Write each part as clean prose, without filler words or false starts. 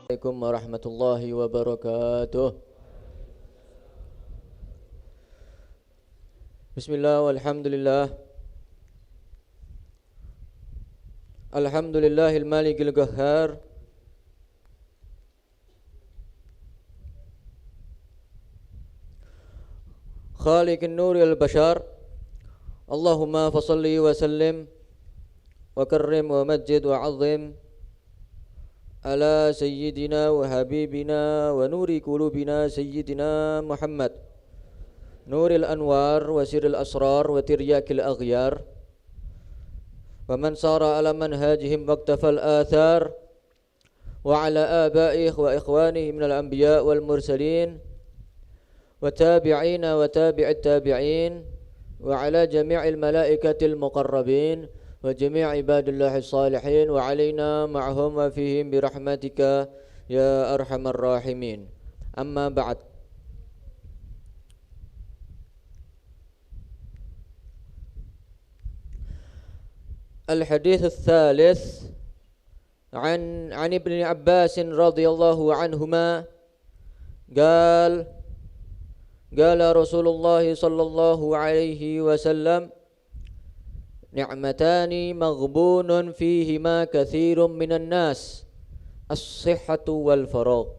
Assalamualaikum warahmatullahi wabarakatuh. Bismillah walhamdulillah. Alhamdulillahil malikil qahhar. Khaliqin nuril bashar. Allahumma fasalli wa sallim wa karrim wa majjid wa azim ala sayyidina wa habibina wa nuri qulubina sayyidina Muhammad nuril anwar wa sirril asrar wa tiryakil aghyar wa man sara ala manhajihim waqtafal athar wa ala abaihi wa ikhwanihi minal anbiya wal mursalin wa tabi'ina wa tabi'it tabi'in wa ala jami'il malaikatil muqarrabin wa jami' ibadillahi salihin wa alaina ma'hum wa fihim birahmatika ya arhamar rahimin. Amma ba'd. Al-hadits ats-tsalits an Ibnu Abbas radhiyallahu anhuma qala Rasulullah sallallahu alaihi wasallam ni'matani maghbunun fihima katsirun minan nas as-sihhatu wal faragh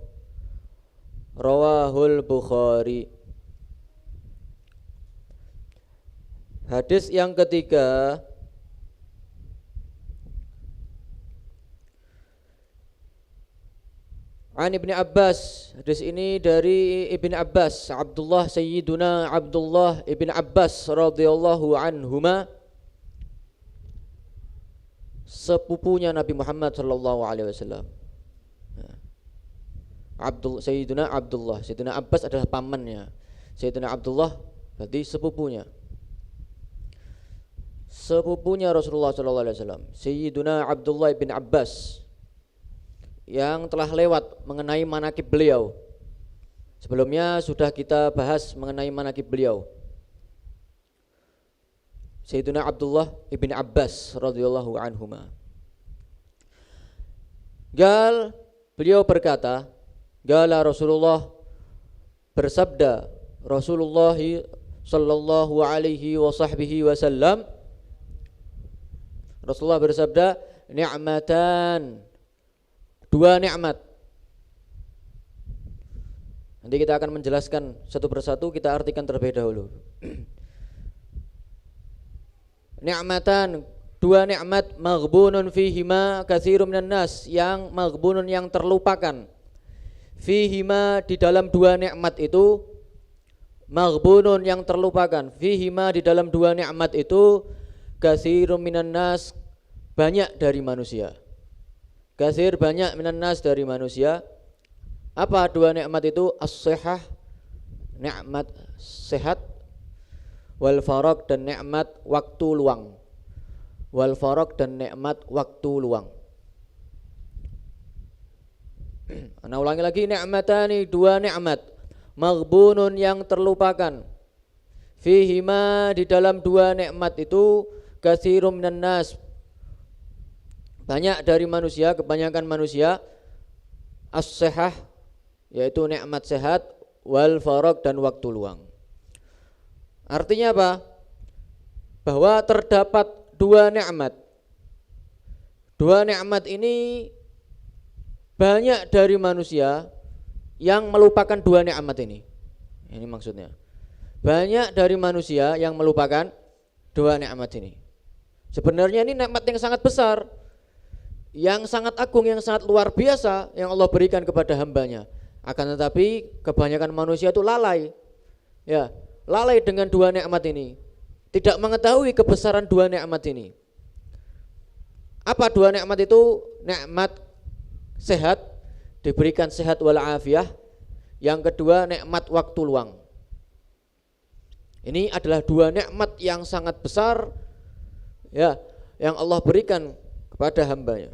rawahul Bukhari. Hadis yang ketiga An Ibnu Abbas. Hadis ini dari Ibnu Abbas, Sayyiduna Abdullah Ibn Abbas radhiyallahu anhuma, sepupunya Nabi Muhammad sallallahu alaihi wasallam. Sayyiduna Abbas adalah pamannya. Sayyiduna Abdullah berarti sepupunya. Sepupunya Rasulullah sallallahu alaihi wasallam, Sayyiduna Abdullah bin Abbas, yang telah lewat mengenai manaqib beliau. Sebelumnya sudah kita bahas mengenai manaqib beliau. Sayyidina Abdullah ibn Abbas radhiyallahu anhuma. Beliau berkata, Gala Rasulullah, bersabda Rasulullah sallallahu alaihi wasallam, Rasulullah bersabda, ni'matan, dua nikmat. Nanti kita akan menjelaskan satu persatu, kita artikan terlebih dahulu. Ni'matan, dua nikmat, maghbunun fihima katsirun minan nas, yang maghbunun yang terlupakan. Fihima, di dalam dua nikmat itu, maghbunun yang terlupakan. Fihima, di dalam dua nikmat itu, katsirun minan nas, banyak dari manusia. Katsir, banyak, minan nas, dari manusia. Apa dua nikmat itu? As-sihah, nikmat sehat, wal farag, dan nikmat waktu luang. Wal farag, dan nikmat waktu luang. Ana ulangi lagi, ni'matani, dua nikmat, maghbunun yang terlupakan. Fihima, di dalam dua nikmat itu, katsirun minan nas, banyak dari manusia, kebanyakan manusia. As-sihah, yaitu nikmat sehat, wal farag, dan waktu luang. Artinya apa? Bahwa terdapat dua nikmat. Dua nikmat ini banyak dari manusia yang melupakan dua nikmat ini. Ini maksudnya. Banyak dari manusia yang melupakan dua nikmat ini. Sebenarnya ini nikmat yang sangat besar, yang sangat agung, yang sangat luar biasa yang Allah berikan kepada hambanya. Akan tetapi kebanyakan manusia itu lalai. Ya, lalai dengan dua nikmat ini. Tidak mengetahui kebesaran dua nikmat ini. Apa dua nikmat itu? Nikmat sehat, diberikan sehat wal afiyah. Yang kedua, nikmat waktu luang. Ini adalah dua nikmat yang sangat besar, ya, yang Allah berikan kepada hambanya.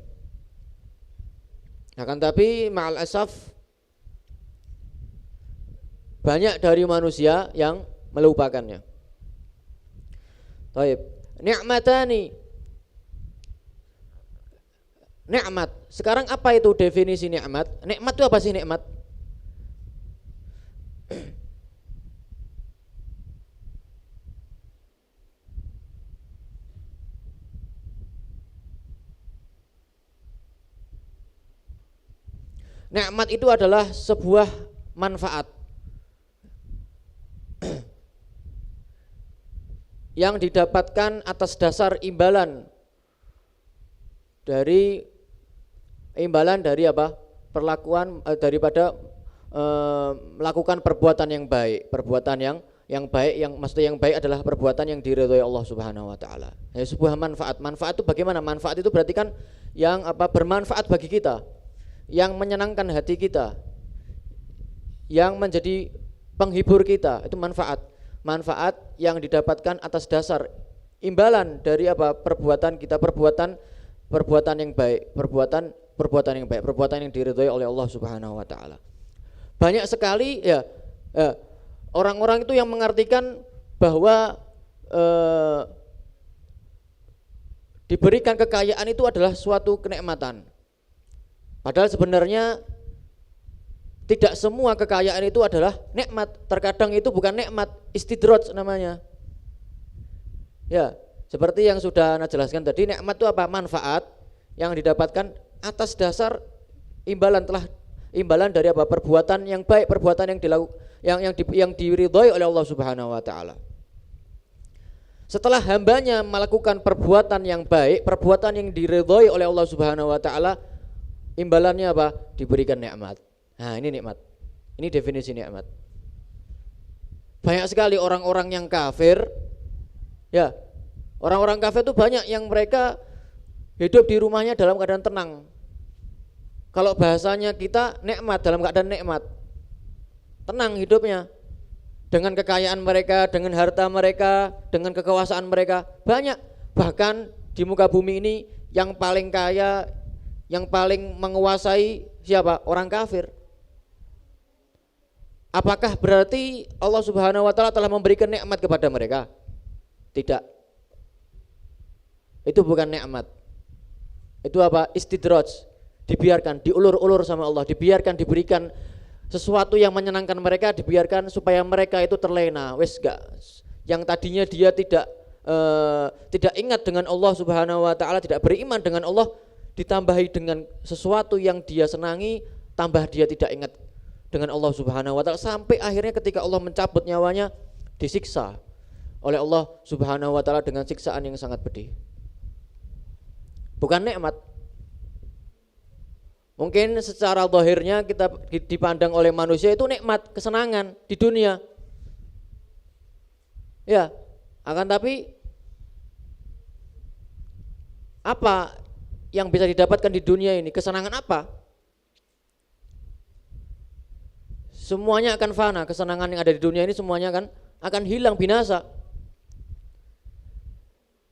Akan tapi ma'al asaf, banyak dari manusia yang melupakannya. Baik, ni'matani, nikmat. Sekarang apa itu definisi nikmat? Nikmat itu apa sih nikmat? Nikmat itu adalah sebuah manfaat yang didapatkan atas dasar imbalan dari apa? Perlakuan daripada melakukan perbuatan yang baik, perbuatan yang baik, yang maksudnya yang baik adalah perbuatan yang diridhoi Allah Subhanahu wa taala. Ya, sebuah manfaat. Manfaat itu bagaimana? Manfaat itu berarti kan yang apa? Bermanfaat bagi kita, yang menyenangkan hati kita, yang menjadi penghibur kita, itu manfaat. Manfaat yang didapatkan atas dasar imbalan dari apa? Perbuatan kita, perbuatan yang baik, perbuatan yang baik, perbuatan yang diridhoi oleh Allah Subhanahu wa taala. Banyak sekali orang-orang itu yang mengartikan bahwa diberikan kekayaan itu adalah suatu kenikmatan. Padahal sebenarnya tidak semua kekayaan itu adalah nikmat. Terkadang itu bukan nikmat, istidraj namanya. Ya, seperti yang sudah Anda jelaskan tadi, nikmat itu apa? Manfaat yang didapatkan atas dasar imbalan dari apa? Perbuatan yang baik, perbuatan yang diridhoi oleh Allah Subhanahu wa taala. Setelah hambanya melakukan perbuatan yang baik, perbuatan yang diridhoi oleh Allah Subhanahu wa taala, imbalannya apa? Diberikan nikmat. Nah, ini nikmat. Ini definisi nikmat. Banyak sekali orang-orang yang kafir, ya. Orang-orang kafir itu banyak yang mereka hidup di rumahnya dalam keadaan tenang. Kalau bahasanya kita nikmat, dalam keadaan nikmat. Tenang hidupnya. Dengan kekayaan mereka, dengan harta mereka, dengan kekuasaan mereka, banyak. Bahkan di muka bumi ini yang paling kaya, yang paling menguasai siapa? Orang kafir. Apakah berarti Allah Subhanahu wa taala telah memberikan nikmat kepada mereka? Tidak. Itu bukan nikmat. Itu apa? Istidraj. Dibiarkan, diulur-ulur sama Allah, dibiarkan diberikan sesuatu yang menyenangkan mereka, dibiarkan supaya mereka itu terlena. Wes gak, yang tadinya dia tidak ingat dengan Allah Subhanahu wa taala, tidak beriman dengan Allah, ditambahi dengan sesuatu yang dia senangi, tambah dia tidak ingat dengan Allah Subhanahu wa taala, sampai akhirnya ketika Allah mencabut nyawanya disiksa oleh Allah Subhanahu wa taala dengan siksaan yang sangat pedih. Bukan nikmat. Mungkin secara zahirnya kita dipandang oleh manusia itu nikmat, kesenangan di dunia. Ya, akan tapi apa yang bisa didapatkan di dunia ini? Kesenangan apa? Semuanya akan fana, kesenangan yang ada di dunia ini semuanya akan hilang, binasa.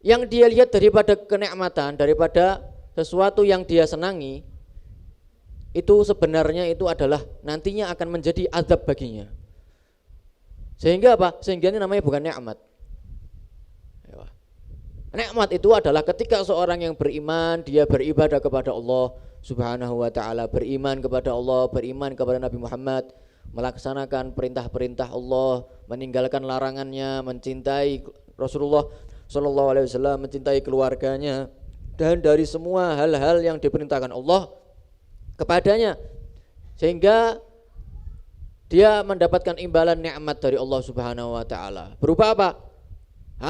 Yang dia lihat daripada kenikmatan, daripada sesuatu yang dia senangi, itu sebenarnya itu adalah nantinya akan menjadi azab baginya. Sehingga apa? Sehingga ini namanya bukan nikmat. Nikmat itu adalah ketika seorang yang beriman, dia beribadah kepada Allah Subhanahu wa taala, beriman kepada Allah, beriman kepada Nabi Muhammad, melaksanakan perintah-perintah Allah, meninggalkan larangannya, mencintai Rasulullah sallallahu alaihi wasallam, mencintai keluarganya, dan dari semua hal-hal yang diperintahkan Allah kepadanya, sehingga dia mendapatkan imbalan nikmat dari Allah Subhanahu wa taala. Berupa apa?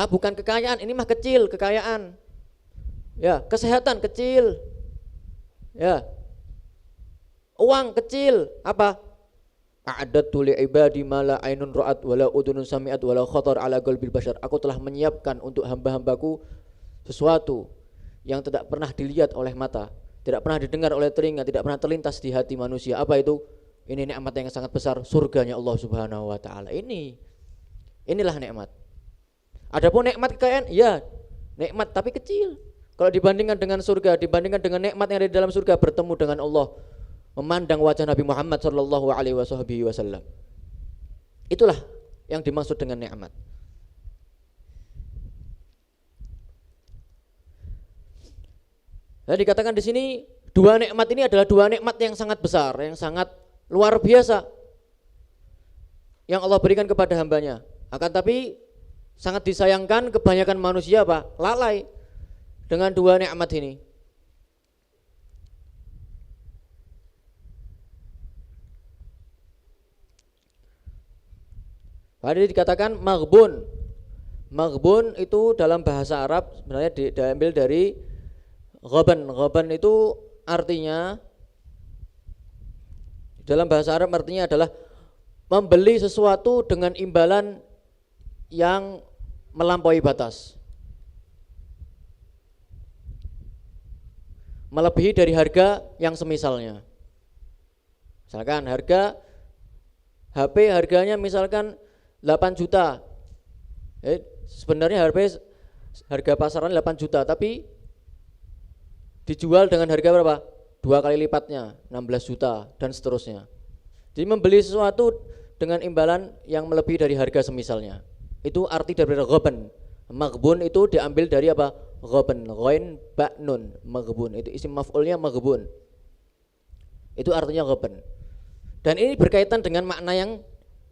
Bukan kekayaan, ini mah kecil kekayaan. Ya, kesehatan kecil. Ya. Uang kecil, apa? A'adatu li ibadi ma la ainun ra'at wala udhunun sami'at wala khatar ala qalbil bashar. Aku telah menyiapkan untuk hamba-hambaku sesuatu yang tidak pernah dilihat oleh mata, tidak pernah didengar oleh telinga, tidak pernah terlintas di hati manusia. Apa itu? Ini nikmat yang sangat besar, surganya Allah Subhanahu wa taala. Inilah nikmat. Adapun nikmat kekayaan, ya nikmat tapi kecil. Kalau dibandingkan dengan surga, dibandingkan dengan nikmat yang ada di dalam surga, bertemu dengan Allah, memandang wajah Nabi Muhammad sallallahu alaihi wasallam. Itulah yang dimaksud dengan nikmat. Nah, dikatakan di sini Dua nikmat ini adalah dua nikmat yang sangat besar, yang sangat luar biasa yang Allah berikan kepada hambanya. Akan tapi sangat disayangkan kebanyakan manusia apa? Lalai dengan dua nikmat ini. Tadi dikatakan maghbun. Maghbun itu dalam bahasa Arab sebenarnya diambil dari ghaban. Ghaban itu artinya dalam bahasa Arab artinya adalah membeli sesuatu dengan imbalan yang melampaui batas, melebihi dari harga yang semisalnya. Misalkan harga HP harganya misalkan 8 juta. Sebenarnya harga pasaran 8 juta, tapi dijual dengan harga berapa? 2 kali lipatnya, 16 juta dan seterusnya. Jadi membeli sesuatu dengan imbalan yang melebihi dari harga semisalnya. Itu arti dari ghaban. Maghbun itu diambil dari apa? Ghaban, ghain ba nun, maghbun. Itu isim maf'ulnya maghbun. Itu artinya ghaban. Dan ini berkaitan dengan makna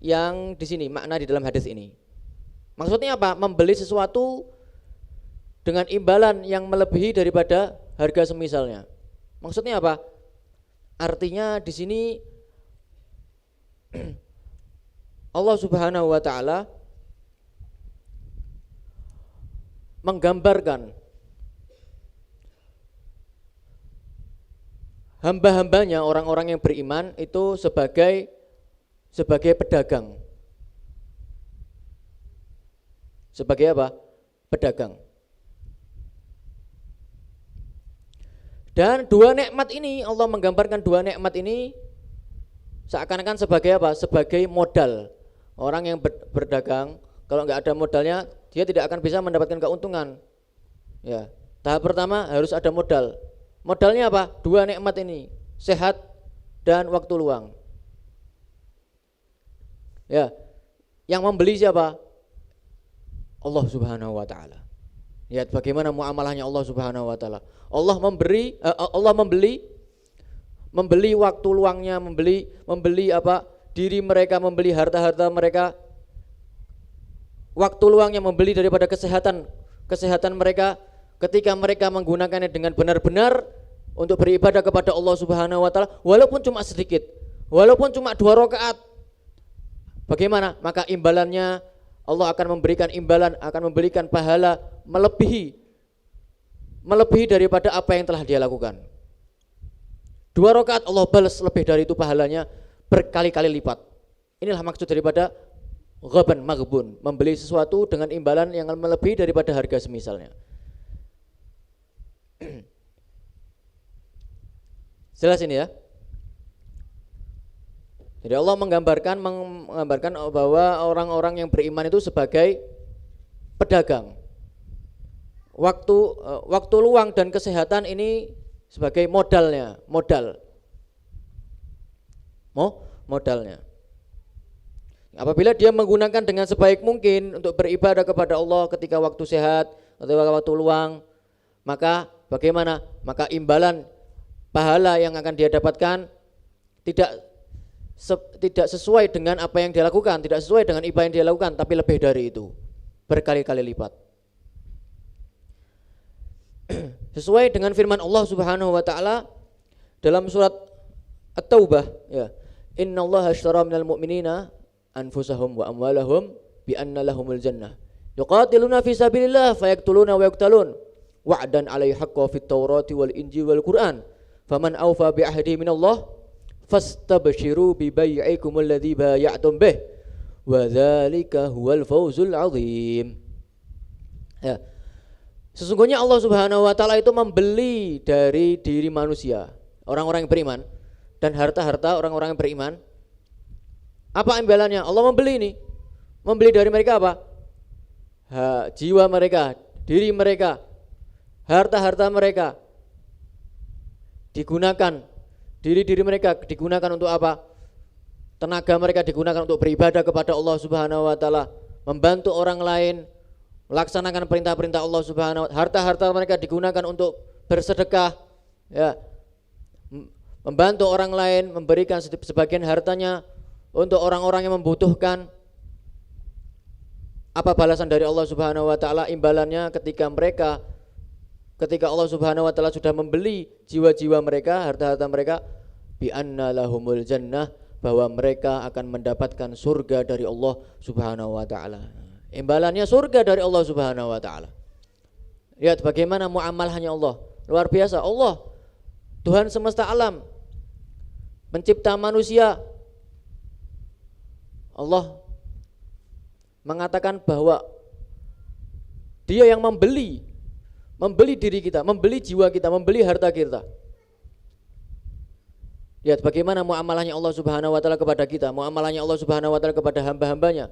yang di sini, makna di dalam hadis ini. Maksudnya apa? Membeli sesuatu dengan imbalan yang melebihi daripada harga semisalnya. Maksudnya apa? Artinya di sini Allah Subhanahu wa taala menggambarkan hamba-hambanya, orang-orang yang beriman itu sebagai pedagang. Sebagai apa? Pedagang. Dan dua nikmat ini, Allah menggambarkan dua nikmat ini seakan-akan sebagai apa? Sebagai modal. Orang yang berdagang, kalau nggak ada modalnya, dia tidak akan bisa mendapatkan keuntungan. Ya, tahap pertama harus ada modal. Modalnya apa? Dua nikmat ini, sehat dan waktu luang. Ya, yang membeli siapa? Allah Subhanahu wa taala. Lihat bagaimana muamalahnya Allah Subhanahu wa taala. Allah membeli waktu luangnya, membeli apa? Diri mereka, membeli harta-harta mereka. Waktu luangnya membeli daripada kesehatan mereka ketika mereka menggunakannya dengan benar-benar untuk beribadah kepada Allah Subhanahu wa taala, walaupun cuma sedikit, walaupun cuma 2 rakaat. Bagaimana? Maka imbalannya Allah akan memberikan imbalan, akan memberikan pahala melebihi daripada apa yang telah dia lakukan. 2 rakaat Allah balas lebih dari itu pahalanya berkali-kali lipat. Inilah maksud daripada ghaban maghbun, membeli sesuatu dengan imbalan yang melebihi daripada harga semisalnya. Jelas ini ya. Jadi Allah menggambarkan bahwa orang-orang yang beriman itu sebagai pedagang. Waktu luang dan kesehatan ini sebagai modalnya. Apabila dia menggunakan dengan sebaik mungkin untuk beribadah kepada Allah ketika waktu sehat atau waktu luang, maka bagaimana? Maka imbalan pahala yang akan dia dapatkan tidak sesuai dengan apa yang dia lakukan, tidak sesuai dengan ibadah yang dia lakukan, tapi lebih dari itu, berkali-kali lipat. Sesuai dengan firman Allah Subhanahu wa taala dalam surat At-Taubah, ya. Innallaha ashtara minal mu'minina anfusahum wa amwalahum bi anna lahumul jannah. Yuqatiluna fi sabilillah fayaqtuluna wa yuqtalun. Wa'dan 'alaihi haqqan fit Taurati wal Injil wal Qur'an. Faman awfa bi ahdi minallah fastabshiru bi bai'ikumul ladzi bay'atum bih wa dzalika huwal fawzul 'adzim. Ya. Sesungguhnya Allah Subhanahu wa taala itu membeli dari diri manusia, orang-orang yang beriman, dan harta-harta orang-orang yang beriman. Apa imbalannya? Allah membeli ini. Membeli dari mereka apa? Jiwa mereka, diri mereka, harta-harta mereka. Digunakan, diri mereka digunakan untuk apa? Tenaga mereka digunakan untuk beribadah kepada Allah Subhanahu wa taala, membantu orang lain, melaksanakan perintah-perintah Allah Subhanahu wa taala. Harta-harta mereka digunakan untuk bersedekah, ya. membantu orang lain, memberikan sebagian hartanya untuk orang-orang yang membutuhkan. Apa balasan dari Allah Subhanahu wa taala? Imbalannya ketika Allah Subhanahu wa taala sudah membeli jiwa-jiwa mereka, harta-harta mereka, bi anna lahumul jannah, bahwa mereka akan mendapatkan surga dari Allah Subhanahu wa taala. Imbalannya surga dari Allah Subhanahu wa taala. Lihat bagaimana muamalahnya Allah. Luar biasa. Allah, Tuhan semesta alam, pencipta manusia. Allah mengatakan bahwa Dia yang membeli diri kita, membeli jiwa kita, membeli harta kita. Lihat bagaimana muamalahnya Allah Subhanahu wa taala kepada kita, muamalahnya Allah Subhanahu wa taala kepada hamba-hambanya.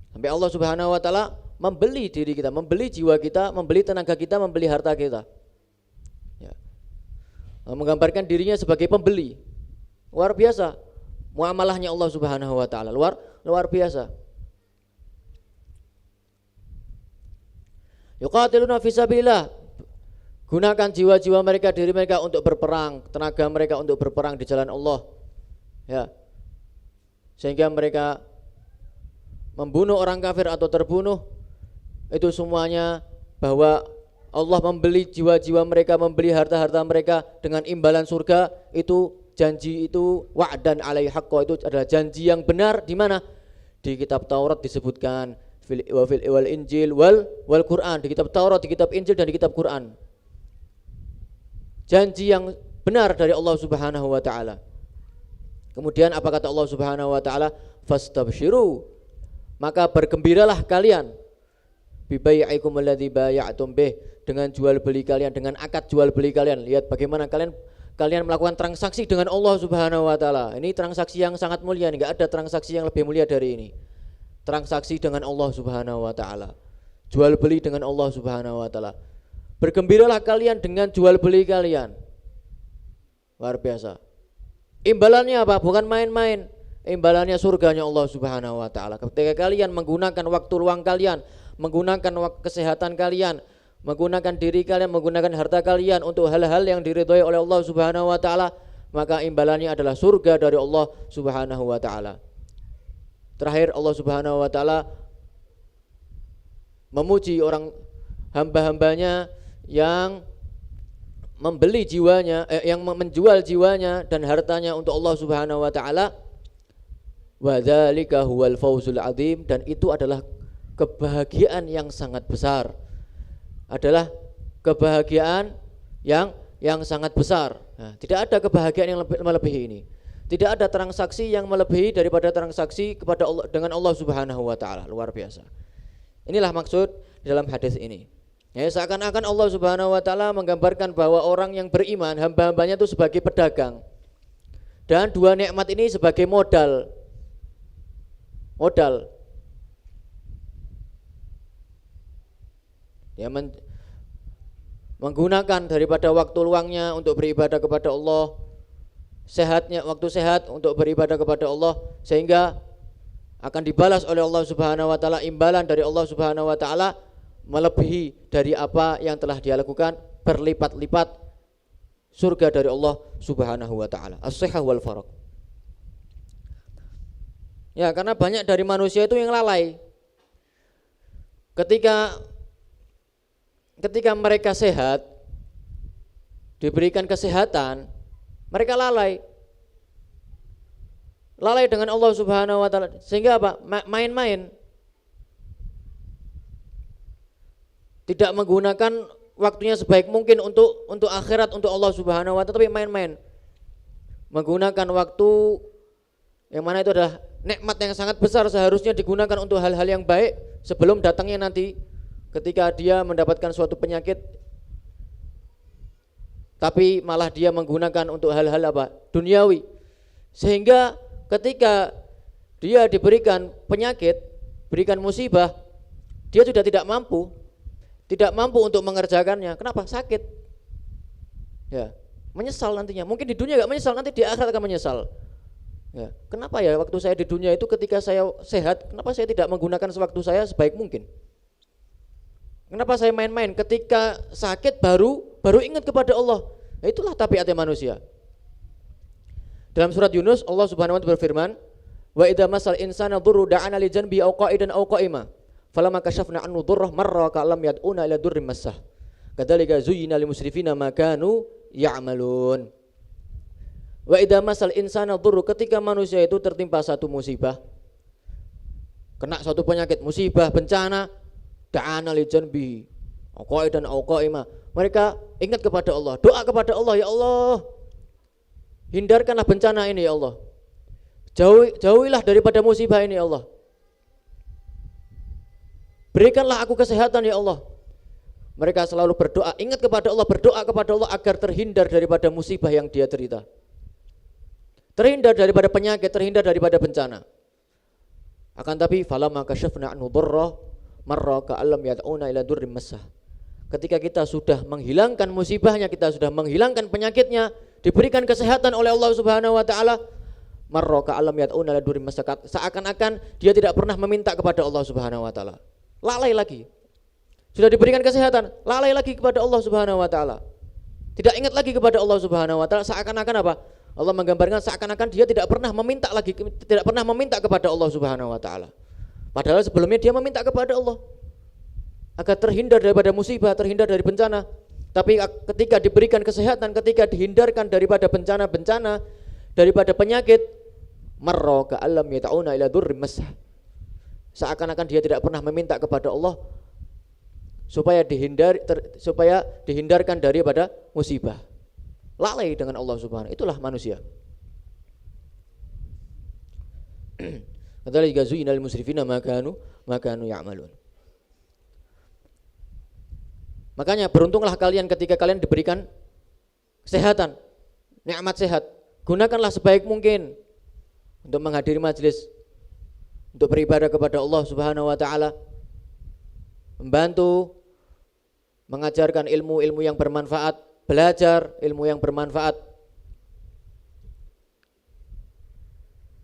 Sampai Allah Subhanahu wa taala membeli diri kita, membeli jiwa kita, membeli tenaga kita, membeli harta kita. Ya. Menggambarkan dirinya sebagai pembeli. Luar biasa. Muamalahnya Allah Subhanahu wa taala luar biasa. Yuqatiluna fisabilillah. Gunakan jiwa-jiwa mereka, diri mereka untuk berperang, tenaga mereka untuk berperang di jalan Allah. Ya. Sehingga mereka membunuh orang kafir atau terbunuh, itu semuanya bahwa Allah membeli jiwa-jiwa mereka, membeli harta-harta mereka dengan imbalan surga. Itu janji, itu wa'dan alaihi haqqo, itu adalah janji yang benar. Di mana? Di kitab Taurat disebutkan, wal Injil wal Quran, di kitab Taurat, di kitab Injil, dan di kitab Quran. Janji yang benar dari Allah Subhanahu wa taala. Kemudian apa kata Allah Subhanahu wa taala? Fastabshiru, maka bergembiralah kalian, bibai'ikum alladzi bay'atum bih, dengan jual beli kalian, dengan akad jual beli kalian. Lihat bagaimana kalian melakukan transaksi dengan Allah Subhanahu wa taala. Ini transaksi yang sangat mulia, enggak ada transaksi yang lebih mulia dari ini. Transaksi dengan Allah Subhanahu wa taala. Jual beli dengan Allah Subhanahu wa taala. Bergembiralah kalian dengan jual beli kalian. Luar biasa. Imbalannya apa? Bukan main-main. Imbalannya surganya Allah Subhanahu wa taala. Ketika kalian menggunakan waktu luang kalian, menggunakan kesehatan kalian, menggunakan diri kalian, menggunakan harta kalian untuk hal-hal yang diridhoi oleh Allah Subhanahu wa taala, maka imbalannya adalah surga dari Allah Subhanahu wa taala. Terakhir, Allah Subhanahu wa taala memuji orang hamba-hambanya yang membeli jiwanya, yang menjual jiwanya dan hartanya untuk Allah Subhanahu wa taala. Wa dzalika huwal fawzul adzim, dan itu adalah kebahagiaan yang sangat besar. Adalah kebahagiaan yang sangat besar. Nah, tidak ada kebahagiaan yang melebihi ini. Tidak ada transaksi yang melebihi daripada transaksi kepada Allah dengan Allah Subhanahu wa taala. Luar biasa. Inilah maksud dalam hadis ini. Ya, seakan-akan Allah Subhanahu wa taala menggambarkan bahwa orang yang beriman, hamba-hambanya itu sebagai pedagang. Dan dua nikmat ini sebagai modal. Ya, menggunakan daripada waktu luangnya untuk beribadah kepada Allah, waktu sehat untuk beribadah kepada Allah, sehingga akan dibalas oleh Allah Subhanahu wa taala, imbalan dari Allah Subhanahu wa taala melebihi dari apa yang telah dia lakukan, berlipat-lipat surga dari Allah Subhanahu wa taala. As-sihhah wal faraq. Ya, karena banyak dari manusia itu yang lalai. Ketika mereka sehat, diberikan kesehatan, mereka lalai dengan Allah Subhanahu wa taala, sehingga apa? Main-main. Tidak menggunakan waktunya sebaik mungkin untuk akhirat, untuk Allah Subhanahu wa taala, tapi main-main. Menggunakan waktu yang mana itu adalah nikmat yang sangat besar, seharusnya digunakan untuk hal-hal yang baik sebelum datangnya nanti ketika dia mendapatkan suatu penyakit, tapi malah dia menggunakan untuk hal-hal apa? Duniawi. Sehingga ketika dia diberikan penyakit, berikan musibah, dia sudah tidak mampu untuk mengerjakannya. Kenapa? Sakit. Ya, menyesal nantinya. Mungkin di dunia enggak menyesal, nanti di akhirat akan menyesal. Ya, kenapa ya waktu saya di dunia itu ketika saya sehat, kenapa saya tidak menggunakan waktu saya sebaik mungkin? Kenapa saya main-main? Ketika sakit baru baru ingat kepada Allah. Nah, itulah tabiatnya manusia. Dalam surat Yunus Allah Subhanahu wa taala berfirman, "Wa idza masal insana dhurru da'ana li janbi aw qa'idan aw qa'ima, falamma kashafna anhu dhurrah marra ka'lam yad'una ila dhurrin massah. Kadzalika zuyyina lil musrifina ma kanu ya'malun." Wa idza masal insana dhurru, ketika manusia itu tertimpa satu musibah, kena suatu penyakit, musibah, bencana, da'ana li janbi aw qa'idan aw qa'ima, mereka ingat kepada Allah, doa kepada Allah, ya Allah, hindarkanlah bencana ini ya Allah. Jauhilah daripada musibah ini ya Allah. Berikanlah aku kesehatan ya Allah. Mereka selalu berdoa, ingat kepada Allah, berdoa kepada Allah agar terhindar daripada musibah yang dia derita. Terhindar daripada penyakit, terhindar daripada bencana. Akan tapi falamma kashafna anhu dharra marra ka'allam yad'una ila durrim massah. Ketika kita sudah menghilangkan musibahnya, kita sudah menghilangkan penyakitnya, diberikan kesehatan oleh Allah Subhanahu wa taala, marra ka'allam yad'una ila durrim massah, seakan-akan dia tidak pernah meminta kepada Allah Subhanahu wa taala. Lalai lagi. Sudah diberikan kesehatan, lalai lagi kepada Allah Subhanahu wa taala. Tidak ingat lagi kepada Allah Subhanahu wa taala, seakan-akan apa? Allah menggambarkan seakan-akan dia tidak pernah meminta lagi, tidak pernah meminta kepada Allah Subhanahu wa taala. Padahal sebelumnya dia meminta kepada Allah agar terhindar daripada musibah, terhindar dari bencana. Tapi ketika diberikan kesehatan, ketika dihindarkan daripada bencana-bencana, daripada penyakit, marra ka'allam yata'una ila dhurrim massah, seakan-akan dia tidak pernah meminta kepada Allah supaya dihindarkan daripada musibah. Lalai dengan Allah Subhanahu. Itulah manusia. Kadzalika zuyyina lil musrifina ma kanu ya'malun. Makanya beruntunglah kalian ketika kalian diberikan kesehatan, nikmat sehat. Gunakanlah sebaik mungkin untuk menghadiri majelis, untuk beribadah kepada Allah Subhanahu wa taala, membantu mengajarkan ilmu-ilmu yang bermanfaat, belajar ilmu yang bermanfaat.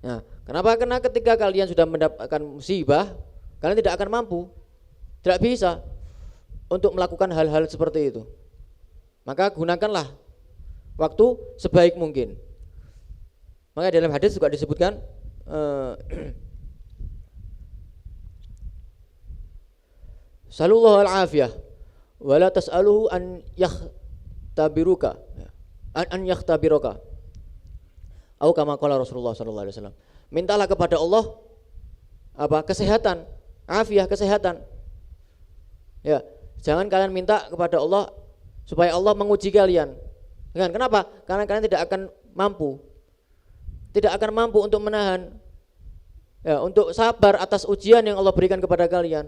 Nah, kenapa? Karena ketika kalian sudah mendapatkan musibah, kalian tidak akan mampu, tidak bisa untuk melakukan hal-hal seperti itu. Maka gunakanlah waktu sebaik mungkin. Maka dalam hadis juga disebutkan sallallahu al-afiyah wa la tas'aluhu an yakhtabiruka an yakhtabiruka. Atau kama qala Rasulullah sallallahu alaihi wasallam. Mintalah kepada Allah apa? Kesehatan, afiah, kesehatan. Ya, jangan kalian minta kepada Allah supaya Allah menguji kalian. Kenapa? Karena kalian tidak akan mampu. Tidak akan mampu untuk menahan, ya, untuk sabar atas ujian yang Allah berikan kepada kalian.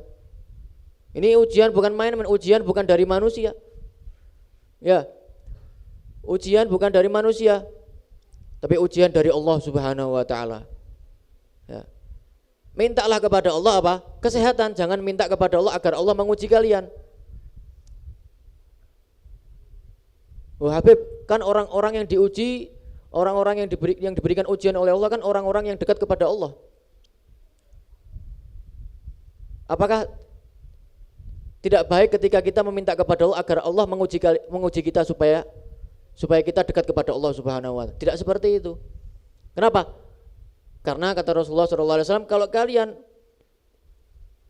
Ini ujian bukan main-main, ujian bukan dari manusia. Ya. Ujian bukan dari manusia, tapi ujian dari Allah Subhanahu wa taala. Ya. Mintalah kepada Allah apa? Kesehatan, jangan minta kepada Allah agar Allah menguji kalian. Wah, Habib, kan orang-orang yang diuji, orang-orang yang diberikan ujian oleh Allah kan orang-orang yang dekat kepada Allah. Apakah tidak baik ketika kita meminta kepada Allah agar Allah menguji kita supaya kita dekat kepada Allah Subhanahu wa taala? Tidak seperti itu. Kenapa? Karena kata Rasulullah SAW, kalau kalian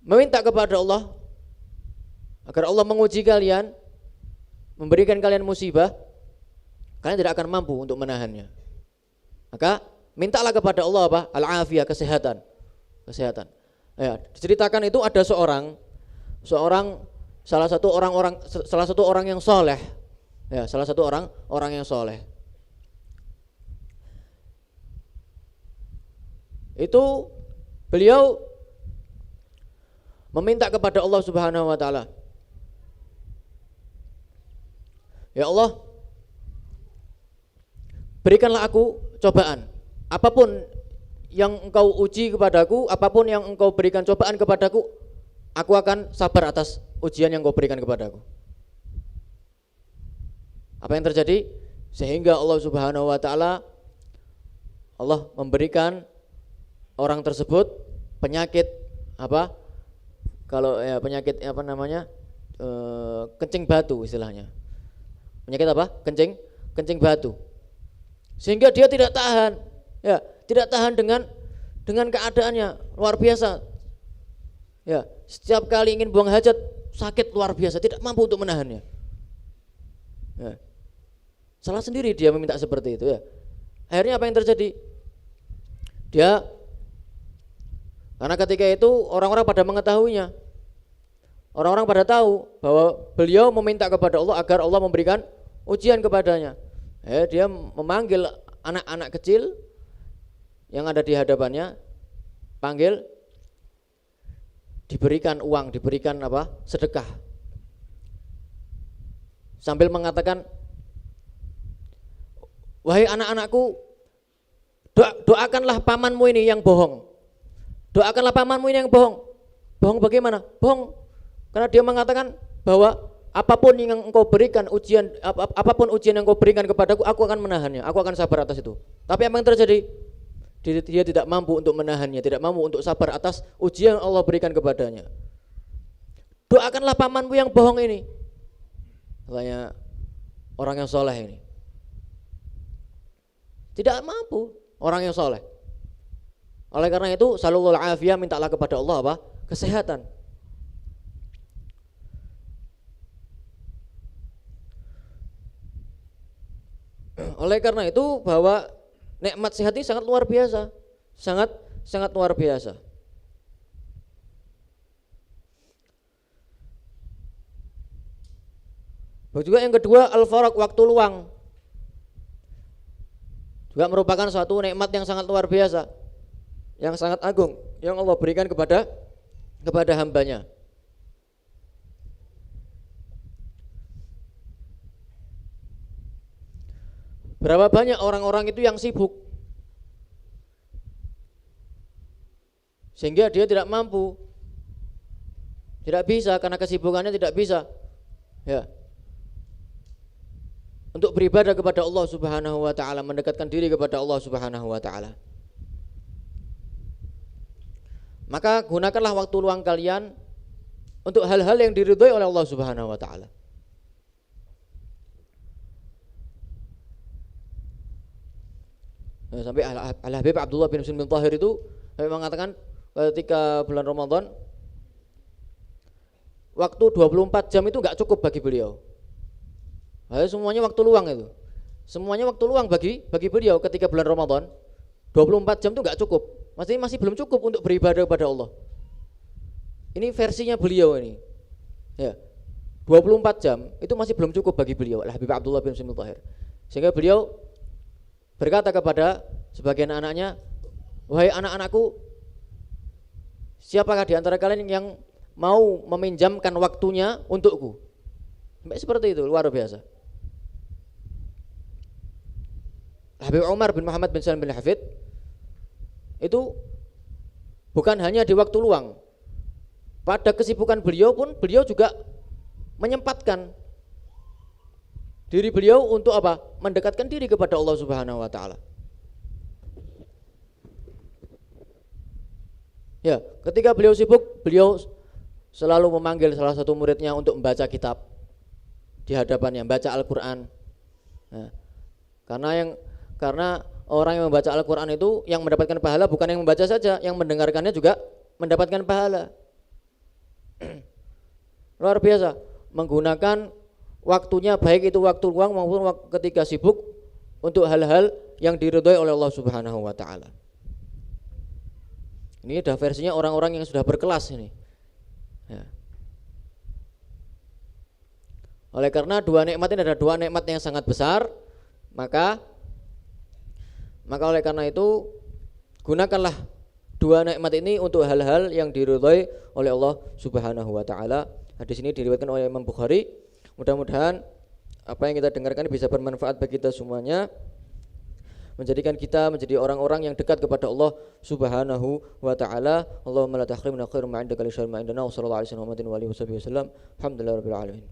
meminta kepada Allah agar Allah menguji kalian, memberikan kalian musibah, kalian tidak akan mampu untuk menahannya. Maka mintalah kepada Allah apa? Al-afiyah, kesehatan. Ya, diceritakan itu ada salah satu orang yang soleh. Ya, salah satu orang yang soleh. Itu beliau meminta kepada Allah Subhanahu wa taala, ya Allah, berikanlah aku cobaan. Apapun yang engkau uji kepadaku, apapun yang engkau berikan cobaan kepadaku, aku akan sabar atas ujian yang engkau berikan kepadaku. Apa yang terjadi? Sehingga Allah Subhanahu wa taala, Allah memberikan orang tersebut penyakit apa? Kalau ya penyakit apa namanya? Kencing batu istilahnya. Penyakit apa? Kencing batu. Sehingga dia tidak tahan, ya, tidak tahan dengan keadaannya, luar biasa. Ya, setiap kali ingin buang hajat sakit luar biasa, tidak mampu untuk menahannya. Ya. Salah sendiri dia meminta seperti itu, ya. Akhirnya apa yang terjadi? Dia, karena ketika itu orang-orang pada mengetahuinya, orang-orang pada tahu bahwa beliau meminta kepada Allah agar Allah memberikan ujian kepadanya. Dia memanggil anak-anak kecil yang ada di hadapannya, panggil, diberikan uang, diberikan apa? Sedekah. Sambil mengatakan, wahai anak-anakku, doakanlah pamanmu ini yang bohong. Doakanlah pamanmu ini yang bohong. Bohong bagaimana? Bohong karena dia mengatakan bahwa apapun yang engkau berikan ujian, apapun ujian yang engkau berikan kepadaku, aku akan menahannya, aku akan sabar atas itu. Tapi apa yang terjadi? Dia tidak mampu untuk menahannya, tidak mampu untuk sabar atas ujian yang Allah berikan kepadanya. Doakanlah pamanmu yang bohong ini, katanya orang yang soleh ini. Tidak mampu orang yang soleh. Oleh karena itu, sallallahu alaihi, mintalah kepada Allah apa? Kesehatan. Oleh karena itu bahwa nikmat sehat ini sangat luar biasa, sangat luar biasa. Juga yang kedua, al-faraq, waktu luang, juga merupakan suatu nikmat yang sangat luar biasa, yang sangat agung, yang Allah berikan kepada hambanya. Berapa banyak orang-orang itu yang sibuk sehingga dia tidak mampu, tidak bisa, karena kesibukannya tidak bisa, ya, untuk beribadah kepada Allah Subhanahu wa taala, mendekatkan diri kepada Allah Subhanahu wa taala. Maka gunakanlah waktu luang kalian untuk hal-hal yang diridhai oleh Allah Subhanahu wa taala. Sampai Al-Habib Abdullah bin Muslim bin Tahir itu mengatakan ketika bulan Ramadan waktu 24 jam itu enggak cukup bagi beliau. Semuanya waktu luang itu. Semuanya waktu luang bagi beliau ketika bulan Ramadan. 24 jam itu enggak cukup. Masih belum cukup untuk beribadah kepada Allah. Ini versinya beliau ini. Ya. 24 jam itu masih belum cukup bagi beliau, Al-Habib Abdullah bin Muslim bin Tahir. Sehingga beliau berkata kepada sebagian anaknya, wahai anak-anakku, siapakah di antara kalian yang mau meminjamkan waktunya untukku? Sampai seperti itu, luar biasa. Habib Umar bin Muhammad bin Salim bin Hafid itu bukan hanya di waktu luang, pada kesibukan beliau pun beliau juga menyempatkan diri beliau untuk apa? Mendekatkan diri kepada Allah Subhanahu wa taala. Ya, ketika beliau sibuk, beliau selalu memanggil salah satu muridnya untuk membaca kitab di hadapannya, baca Al-Qur'an. Nah, karena orang yang membaca Al-Qur'an itu yang mendapatkan pahala bukan yang membaca saja, yang mendengarkannya juga mendapatkan pahala. Luar biasa, menggunakan waktunya, baik itu waktu luang maupun ketika sibuk, untuk hal-hal yang diridhai oleh Allah Subhanahu wa taala. Ini adalah versinya orang-orang yang sudah berkelas ini. Ya. Oleh karena dua nikmat ini adalah dua nikmat yang sangat besar, maka oleh karena itu gunakanlah dua nikmat ini untuk hal-hal yang diridhai oleh Allah Subhanahu wa taala. Hadis ini diriwayatkan oleh Imam Bukhari. Mudah-mudahan apa yang kita dengarkan bisa bermanfaat bagi kita semuanya, menjadikan kita menjadi orang-orang yang dekat kepada Allah Subhanahu wa taala. Allahumma la tahrimna khairan ma 'indaka li syarri ma 'indana wa sallallahu alaihi wasallam. Alhamdulillahirabbil alamin.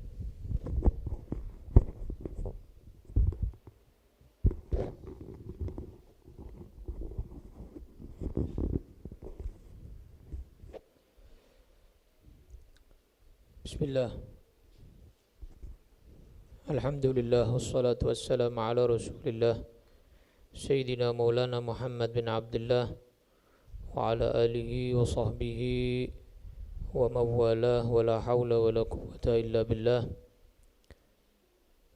Bismillah. Alhamdulillah wassalatu wassalamu ala rasulillah Sayyidina Maulana Muhammad bin Abdullah wa ala alihi wa sahbihi wa mawalah wa la hawla wa la quwwata illa billah.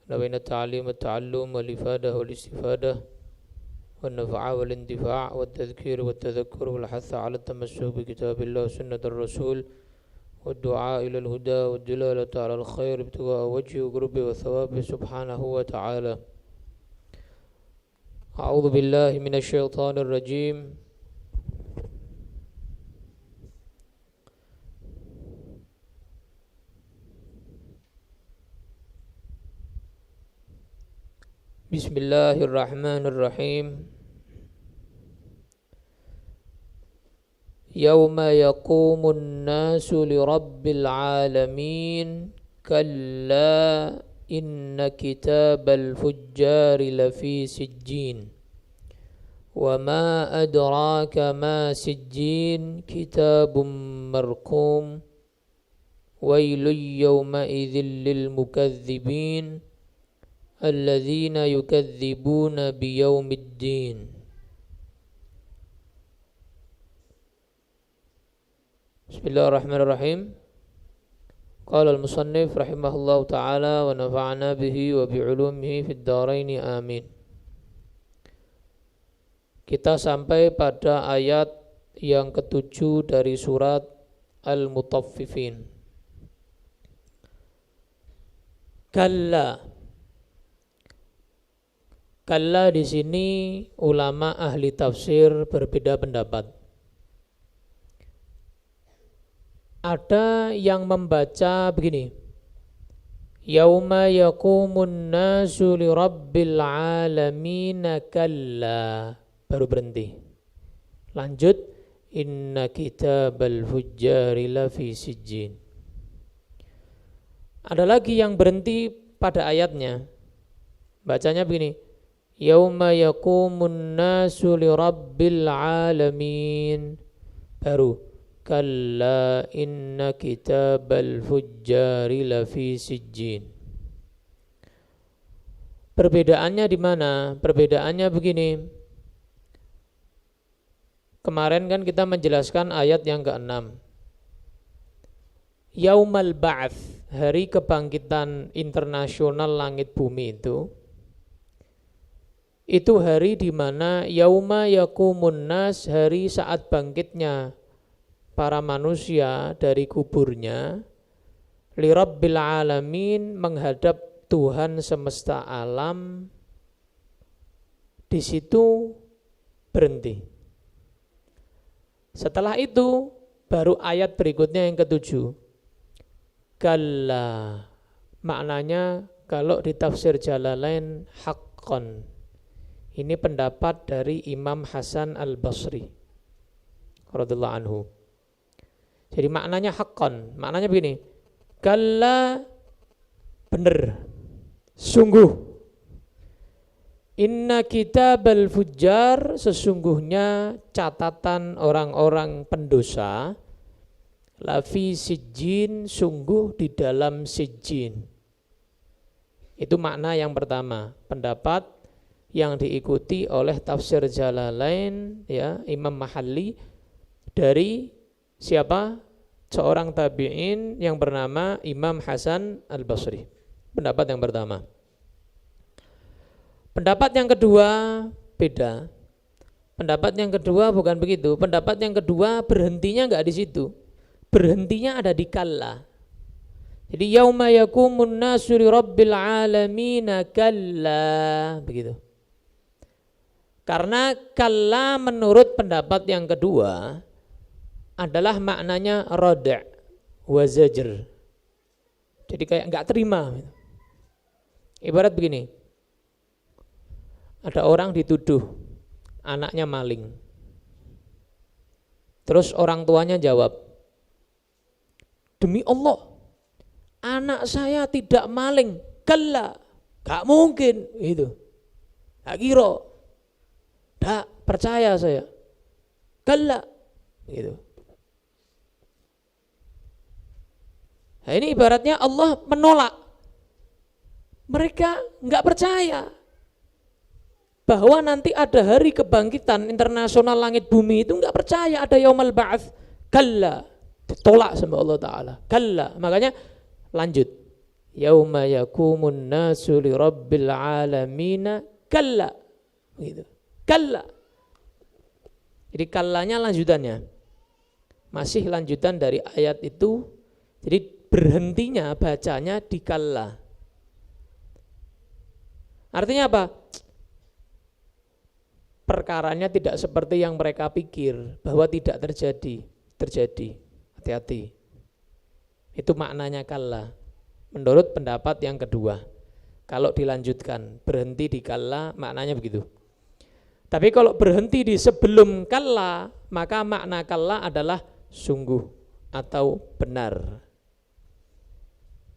Nawayna ta'lim wa ta'allum wal ifadah wal istifadah wal nafa'a wal intifa' wal tadhkir wal tadhakkur wal hatha ala tamassuk bi kitabillah sunnatar rasul والدعاء إلى الهدى والدلالة على الخير ابتغاء وجهه وقربه وثوابه سبحانه وتعالى. أعوذ بالله من الشيطان الرجيم. بسم الله الرحمن الرحيم. يوم يقوم الناس لرب العالمين كلا إن كتاب الفجار لفي سجين وما أدراك ما سجين كتاب مرقوم ويل يومئذ للمكذبين الذين يكذبون بيوم الدين. Bismillahirrahmanirrahim. Qala al-musannif rahimahullahu ta'ala wa nafa'ana bihi wa bi'ulumihi fid dharaini amin. Kita sampai pada ayat yang ketujuh dari surat Al-Mutaffifin. Kalla. Kalla di sini ulama ahli tafsir berbeda pendapat. Ada yang membaca begini, Yauma yaqumun nasu li rabbil alamin kalla, baru berhenti. Lanjut, inna kitabal fujjari lafi sijjin. Ada lagi yang berhenti pada ayatnya, bacanya begini, Yauma yaqumun nasu li rabbil alamin, baru Kalla inna kitabal fujjari lafi sijjin. Perbedaannya di mana? Perbedaannya begini. Kemarin kan kita menjelaskan ayat yang ke-6. Yaumal Ba'ats, hari kebangkitan internasional langit bumi itu hari di mana yauma yaqumun nas, hari saat bangkitnya para manusia dari kuburnya, li rabbil alamin, menghadap Tuhan semesta alam. Di situ berhenti. Setelah itu baru ayat berikutnya yang ke-7. Kalla, maknanya kalau di tafsir Jalalain haqqan. Ini pendapat dari Imam Hasan Al-Basri radhiyallahu anhu. Jadi maknanya haqqan, maknanya begini, kalla, benar, sungguh, inna kitabal fujjar, sesungguhnya catatan orang-orang pendosa, lafi sijjin, sungguh di dalam sijjin. Itu makna yang pertama, pendapat yang diikuti oleh tafsir Jalalain, ya, Imam Mahalli, dari siapa? Seorang tabi'in yang bernama Imam Hasan Al-Basri. Pendapat yang pertama. Pendapat yang kedua beda. Pendapat yang kedua bukan begitu. Pendapat yang kedua berhentinya enggak di situ. Berhentinya ada di kalla. Jadi yauma yaqumun nasu li rabbil alamin kalla, begitu. Karena kalla menurut pendapat yang kedua adalah maknanya rada' wa zajr. Jadi kayak enggak terima. Ibarat begini. Ada orang dituduh anaknya maling. Terus orang tuanya jawab, demi Allah, anak saya tidak maling. Kalla, enggak mungkin itu. Enggak kira. Enggak percaya saya. Kalla, gitu. Nah, ini ibaratnya Allah menolak. Mereka nggak percaya bahwa nanti ada hari kebangkitan internasional langit bumi, itu nggak percaya ada yaumul ba'ats. Kalla, ditolak sama Allah Ta'ala. Kalla, makanya lanjut. Yauma yakumun nasu li rabbil alamina kalla. Gitu. Kalla. Jadi kallanya lanjutannya. Masih lanjutan dari ayat itu. Jadi berhentinya bacanya di kalla. Artinya apa? Perkaranya tidak seperti yang mereka pikir, bahwa tidak terjadi. Terjadi. Hati-hati. Itu maknanya kalla. Menurut pendapat yang kedua. Kalau dilanjutkan, berhenti di kalla, maknanya begitu. Tapi kalau berhenti di sebelum kalla, maka makna kalla adalah sungguh atau benar.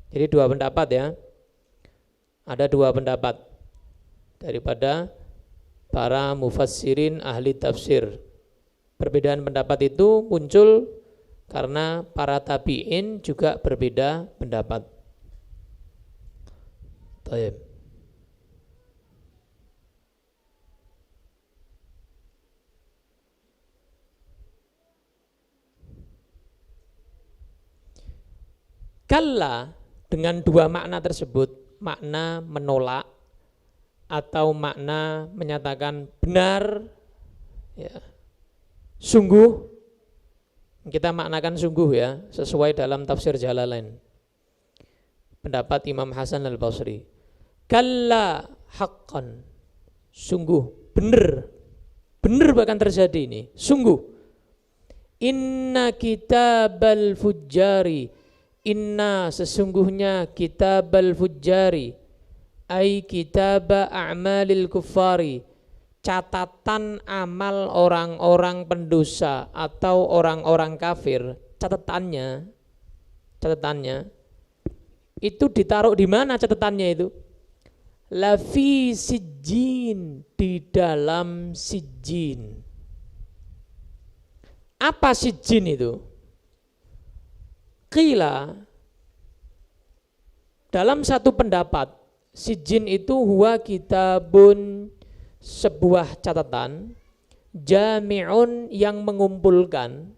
Jadi dua pendapat ya. Ada dua pendapat daripada para mufassirin ahli tafsir. Perbedaan pendapat itu muncul karena para tabi'in juga berbeda pendapat. Baik. Kalla dengan dua makna tersebut, makna menolak atau makna menyatakan benar, ya, sungguh, kita maknakan sungguh ya, sesuai dalam tafsir Jalalain. Pendapat Imam Hasan al-Basri. Kalla haqqan, sungguh, benar, benar bahkan terjadi ini, sungguh. Inna kitabal fujjari, inna sesungguhnya kitabal fujjari, ai kitaba a'malil kuffari, catatan amal orang-orang pendosa atau orang-orang kafir, catatannya itu ditaruh di mana catatannya itu? Lafi sijjin, di dalam sijjin. Apa sijjin itu? Qila, dalam satu pendapat, sijjin itu huwa kitabun, sebuah catatan, jami'un yang mengumpulkan,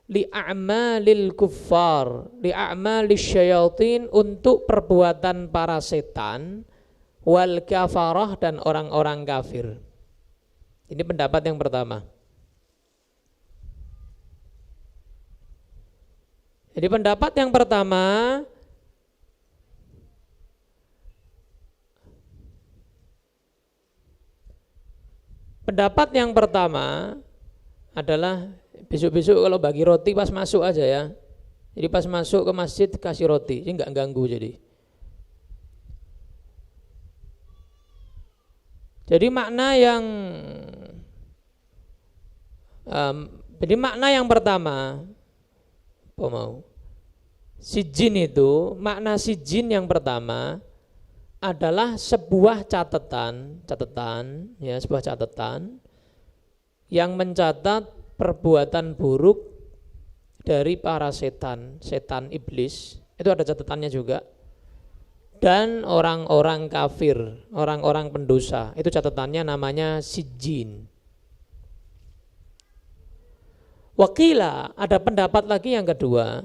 li'a'malil kuffar, li'a'malil syayatin, untuk perbuatan para setan, wal kafarah, dan orang-orang kafir. Ini pendapat yang pertama. Jadi pendapat yang pertama, adalah besok-besok kalau bagi roti pas masuk aja ya. Jadi pas masuk ke masjid kasih roti, jadi nggak ganggu jadi. Jadi makna yang pertama, apa mau? Sijin itu, makna sijin yang pertama adalah sebuah catatan ya, sebuah catatan yang mencatat perbuatan buruk dari para setan iblis, itu ada catatannya juga. Dan orang-orang kafir, orang-orang pendosa, itu catatannya namanya sijin. Wakila, ada pendapat lagi yang kedua,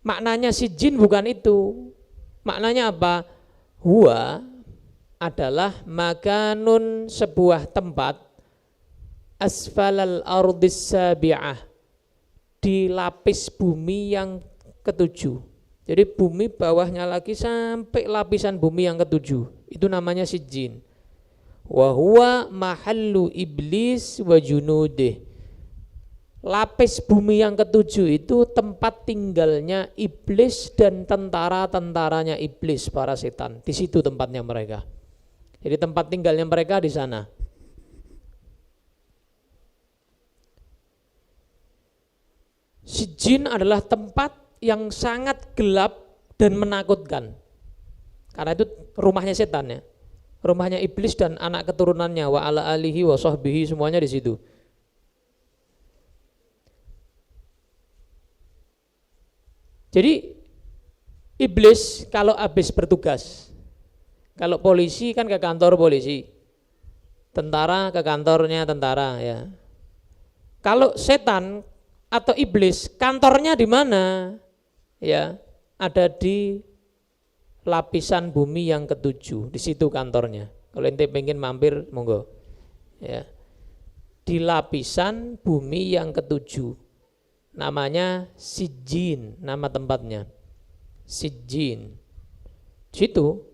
maknanya sijin bukan itu. Maknanya apa? Huwa adalah makanun, sebuah tempat, asfalal ardis sabi'ah, di lapis bumi yang ketujuh. Jadi bumi bawahnya lagi sampai lapisan bumi yang ketujuh, itu namanya sijin. Wa huwa mahallu iblis wa junudih. Lapis bumi yang ketujuh itu tempat tinggalnya iblis dan tentara-tentaranya iblis, para setan. Di situ tempatnya mereka. Jadi tempat tinggalnya mereka di sana. Sijin adalah tempat yang sangat gelap dan menakutkan. Karena itu rumahnya setan ya. Rumahnya iblis dan anak keturunannya, wa ala alihi wa sahbihi, semuanya di situ. Jadi iblis kalau habis bertugas. Kalau polisi kan ke kantor polisi, tentara ke kantornya tentara ya. Kalau setan atau iblis kantornya di mana? Ya, ada di lapisan bumi yang ketujuh, di situ kantornya. Kalau ente pengen mampir, monggo. Ya, di lapisan bumi yang ketujuh, namanya Sijjin, nama tempatnya. Sijjin. Situ,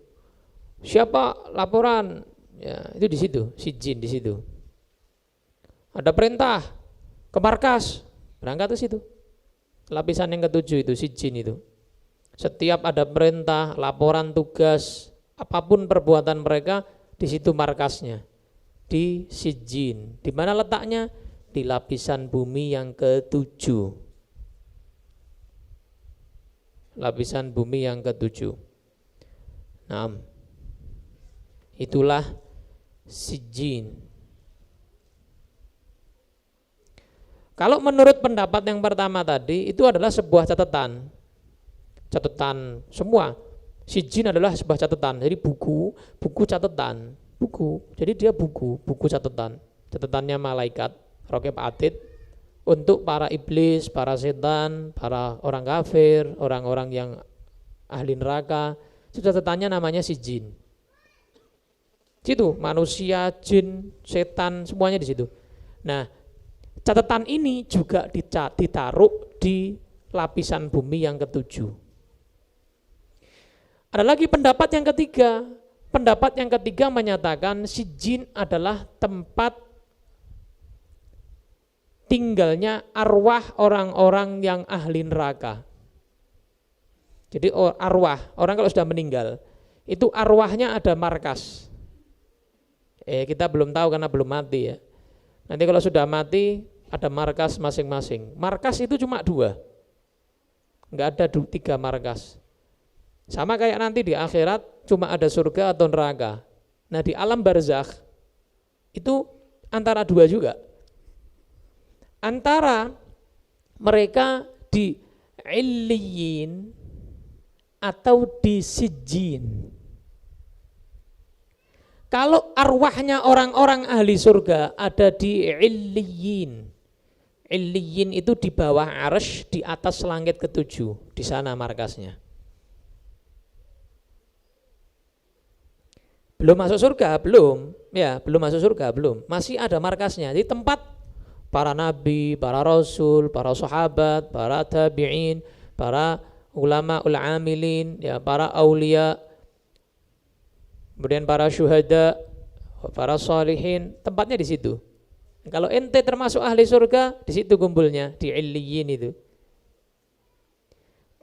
siapa laporan? Ya, itu di situ, Sijjin di situ. Ada perintah ke markas, berangkat ke situ. Lapisan yang ketujuh itu, Sijjin itu. Setiap ada perintah, laporan tugas, apapun perbuatan mereka, di situ markasnya. Di Sijjin. Di mana letaknya? Di lapisan bumi yang ketujuh. Lapisan bumi yang ketujuh. Nah, itulah Sijjin. Kalau menurut pendapat yang pertama tadi, itu adalah sebuah catatan. Catatan semua. Sijjin adalah sebuah catatan. Jadi buku catatan. Buku. Jadi dia buku catatan. Catatannya malaikat, Raqib Atid, untuk para iblis, para setan, para orang kafir, orang-orang yang ahli neraka. Itu catatannya namanya Sijjin. Situ manusia, jin, setan, semuanya di situ. Nah, catatan ini juga ditaruh di lapisan bumi yang ketujuh. Ada lagi pendapat yang ketiga. Pendapat yang ketiga menyatakan Sijjin adalah tempat tinggalnya arwah orang-orang yang ahli neraka. Jadi arwah, orang kalau sudah meninggal, itu arwahnya ada markas. Kita belum tahu karena belum mati ya. Nanti kalau sudah mati, ada markas masing-masing. Markas itu cuma 2. Enggak ada 3 markas. Sama kayak nanti di akhirat cuma ada surga atau neraka. Nah, di alam barzakh itu antara 2 juga. Antara mereka di Illiyin atau di Sijjin. Kalau arwahnya orang-orang ahli surga ada di Illiyin. Illiyin itu di bawah arsy, di atas langit ketujuh, di sana markasnya. Belum masuk surga, belum masuk surga, belum. Masih ada markasnya. Di tempat para nabi, para rasul, para sahabat, para tabi'in, para ulama ul-amilin, ya, para aulia, kemudian para syuhada, para salihin, tempatnya di situ. Kalau ente termasuk ahli surga, di situ kumpulnya, di Illiyin itu.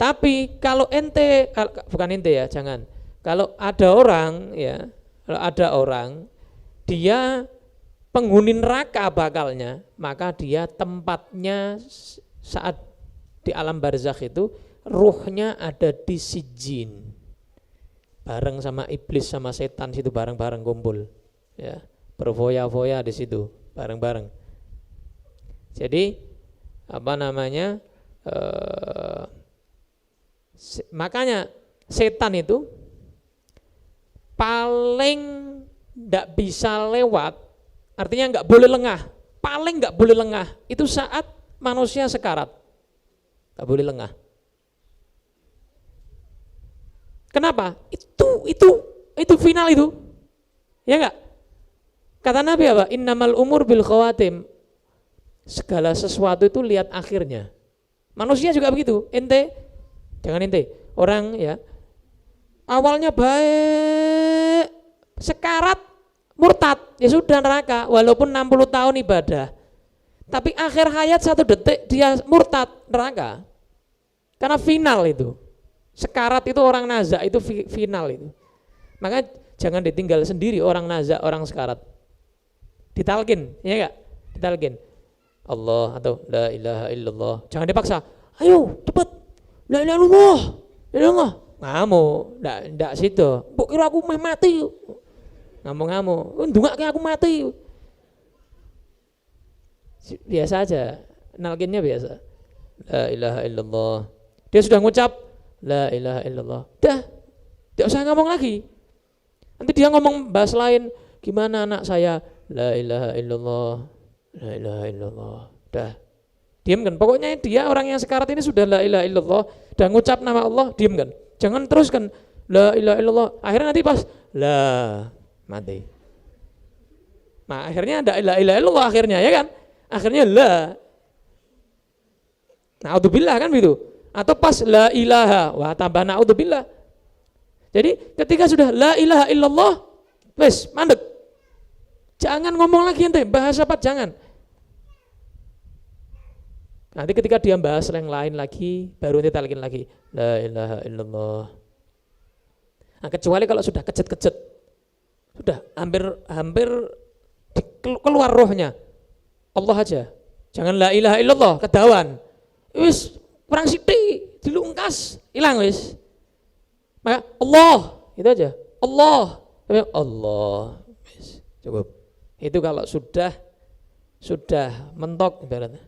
Tapi kalau ente, bukan ente ya, jangan. Kalau ada orang, ya, kalau ada orang, dia penghuni neraka bakalnya, maka dia tempatnya saat di alam barzakh itu, ruhnya ada di Sijjin. Bareng sama iblis sama setan situ bareng-bareng kumpul, ya, berfoya-foya di situ bareng-bareng. Jadi apa namanya? Makanya setan itu paling tidak bisa lewat, artinya nggak boleh lengah. Paling nggak boleh lengah itu saat manusia sekarat, nggak boleh lengah. Kenapa? Itu final itu. Ya enggak? Kata Nabi apa? Innamal umur bil khawatim. Segala sesuatu itu lihat akhirnya. Manusia juga begitu. Ente, jangan ente. Orang ya, awalnya baik, sekarat, murtad, ya sudah neraka. Walaupun 60 tahun ibadah. Tapi akhir hayat 1 detik dia murtad, neraka. Karena final itu. Sekarat itu orang nazak itu final itu. Maka jangan ditinggal sendiri orang nazak, orang sekarat. Ditalkin, ya enggak? Ditalkin. Allah atau la ilaha illallah. Jangan dipaksa. Ayo, cepat. La ilaha illallah. La ilaha illallah. Ngamuk, enggak situ. Mbok kira aku meh mati. Ngamuk-ngamuk. Ndongake aku mati. Biasa aja. Nalkinnya biasa. La ilaha illallah. Dia sudah ngucap la ilaha illallah. Dah, tidak usah ngomong lagi. Nanti dia ngomong bahas lain, gimana anak saya, la ilaha illallah, la ilaha illallah. Dah, diam kan. Pokoknya dia orang yang sekarat ini sudah la ilaha illallah, dan ngucap nama Allah, diam kan. Jangan teruskan la ilaha illallah. Akhirnya nanti pas la mati. Nah, akhirnya ada la ilaha illallah akhirnya, ya kan? Akhirnya la. Na'udzubillah kan begitu. Atau pas la ilaha, wah tambah na'udzubillah. Jadi ketika sudah la ilaha illallah, wes mandek. Jangan ngomong lagi ente, bahas apa jangan. Nanti ketika dia bahas yang lain lagi, baru nanti talqin lagi la ilaha illallah. Nah, kecuali kalau sudah kejet-kejet, sudah hampir keluar rohnya, Allah aja. Jangan la ilaha illallah, kedawan. Wis perang sithik, dilungkas, hilang wis. Maka Allah, itu aja. Allah, Allah. Wis, cukup. Itu kalau sudah mentok ibaratnya.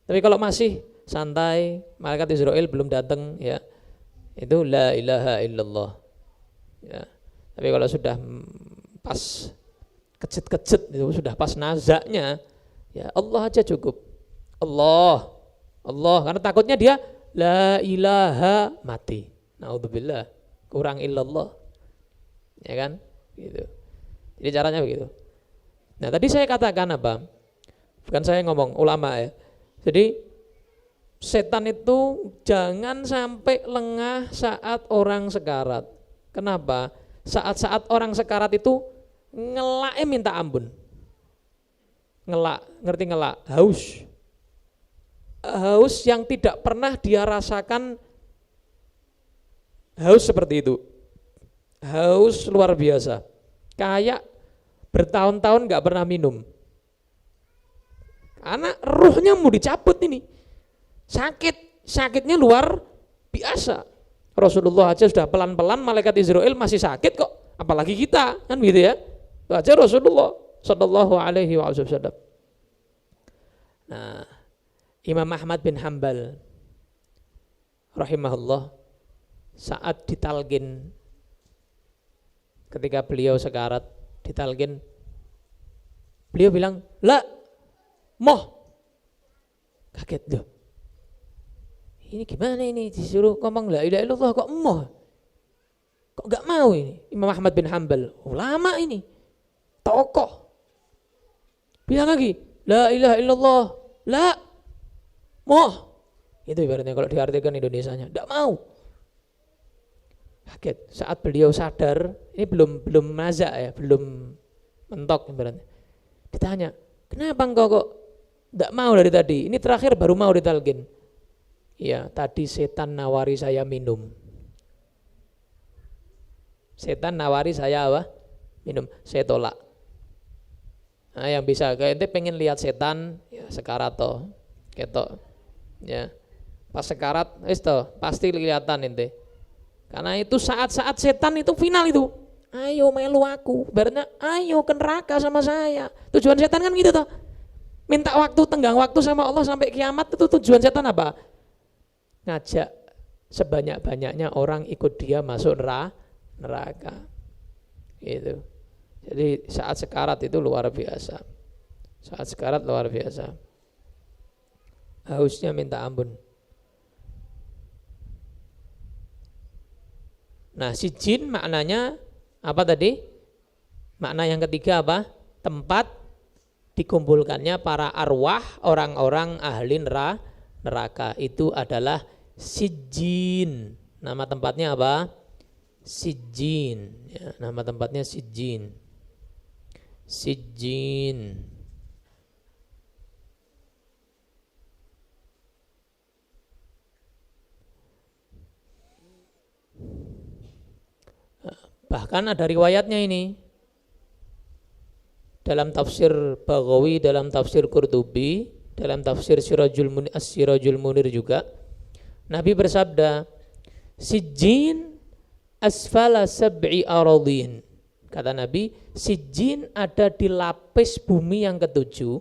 Tapi kalau masih santai, malaikat Israel belum datang, ya, itu la ilaha illallah. Ya. Tapi kalau sudah pas kejet-kejet, itu sudah pas nazaknya, ya Allah aja cukup. Allah, karena takutnya dia la ilaha mati. Naudzubillah, kurang illallah. Ya kan? Gitu. Jadi caranya begitu. Nah, tadi saya katakan apa? Bukan saya ngomong, ulama ya. Jadi setan itu jangan sampai lengah saat orang sekarat. Kenapa? Saat-saat orang sekarat itu ngelaknya minta ampun. Ngelak, ngerti ngelak? Haus. Haus yang tidak pernah dia rasakan, haus seperti itu. Haus luar biasa. Kayak bertahun-tahun gak pernah minum. Karena ruhnya mau dicabut ini. Sakitnya luar biasa. Rasulullah aja sudah pelan-pelan, malaikat Israel masih sakit kok. Apalagi kita, kan gitu ya. Itu aja Rasulullah sallallahu alaihi wasallam. Nah, Imam Ahmad bin Hanbal rahimahullah saat ditalqin, ketika beliau sekarat ditalqin, beliau bilang la moh. Kaget loh, ini gimana ini, disuruh ngomong la ilaha illallah kok moh, kok gak mau ini. Imam Ahmad bin Hanbal ulama ini, tokoh, bilang lagi la ilaha illallah, la moh. Itu ibaratnya kalau diartikan Indonesianya, tidak mau. Kaget saat beliau sadar, ini belum mazak ya, belum mentok ibaratnya. Ditanya, kenapa engkau kok tidak mau dari tadi? Ini terakhir baru mau ditalqin. Ya, tadi setan nawari saya minum. Setan nawari saya apa? Minum. Saya tolak. Nah, yang bisa, kayak ente pengen lihat setan, ya sekarat toh, ketok. Ya, pas sekarat, pasti kelihatan ente. Karena itu saat-saat setan itu final itu. Ayo melu aku, berarti ayo ke neraka sama saya. Tujuan setan kan gitu toh. Minta waktu, tenggang waktu sama Allah sampai kiamat, itu tujuan setan apa? Ngajak sebanyak-banyaknya orang ikut dia masuk neraka. Gitu. Jadi saat sekarat itu luar biasa. Saat sekarat luar biasa. Hausnya minta ampun. Nah, sijin maknanya apa tadi? Makna yang ketiga apa? Tempat dikumpulkannya para arwah orang-orang ahli neraka. Itu adalah sijin. Nama tempatnya apa? Sijin. Ya, nama tempatnya sijin. Sijin. Bahkan ada riwayatnya ini. Dalam tafsir Baghawi, dalam tafsir Qurtubi, dalam tafsir Sirajul Munir juga, Nabi bersabda, sijin asfala sab'i aradhin. Kata Nabi, sijin ada di lapis bumi yang ketujuh.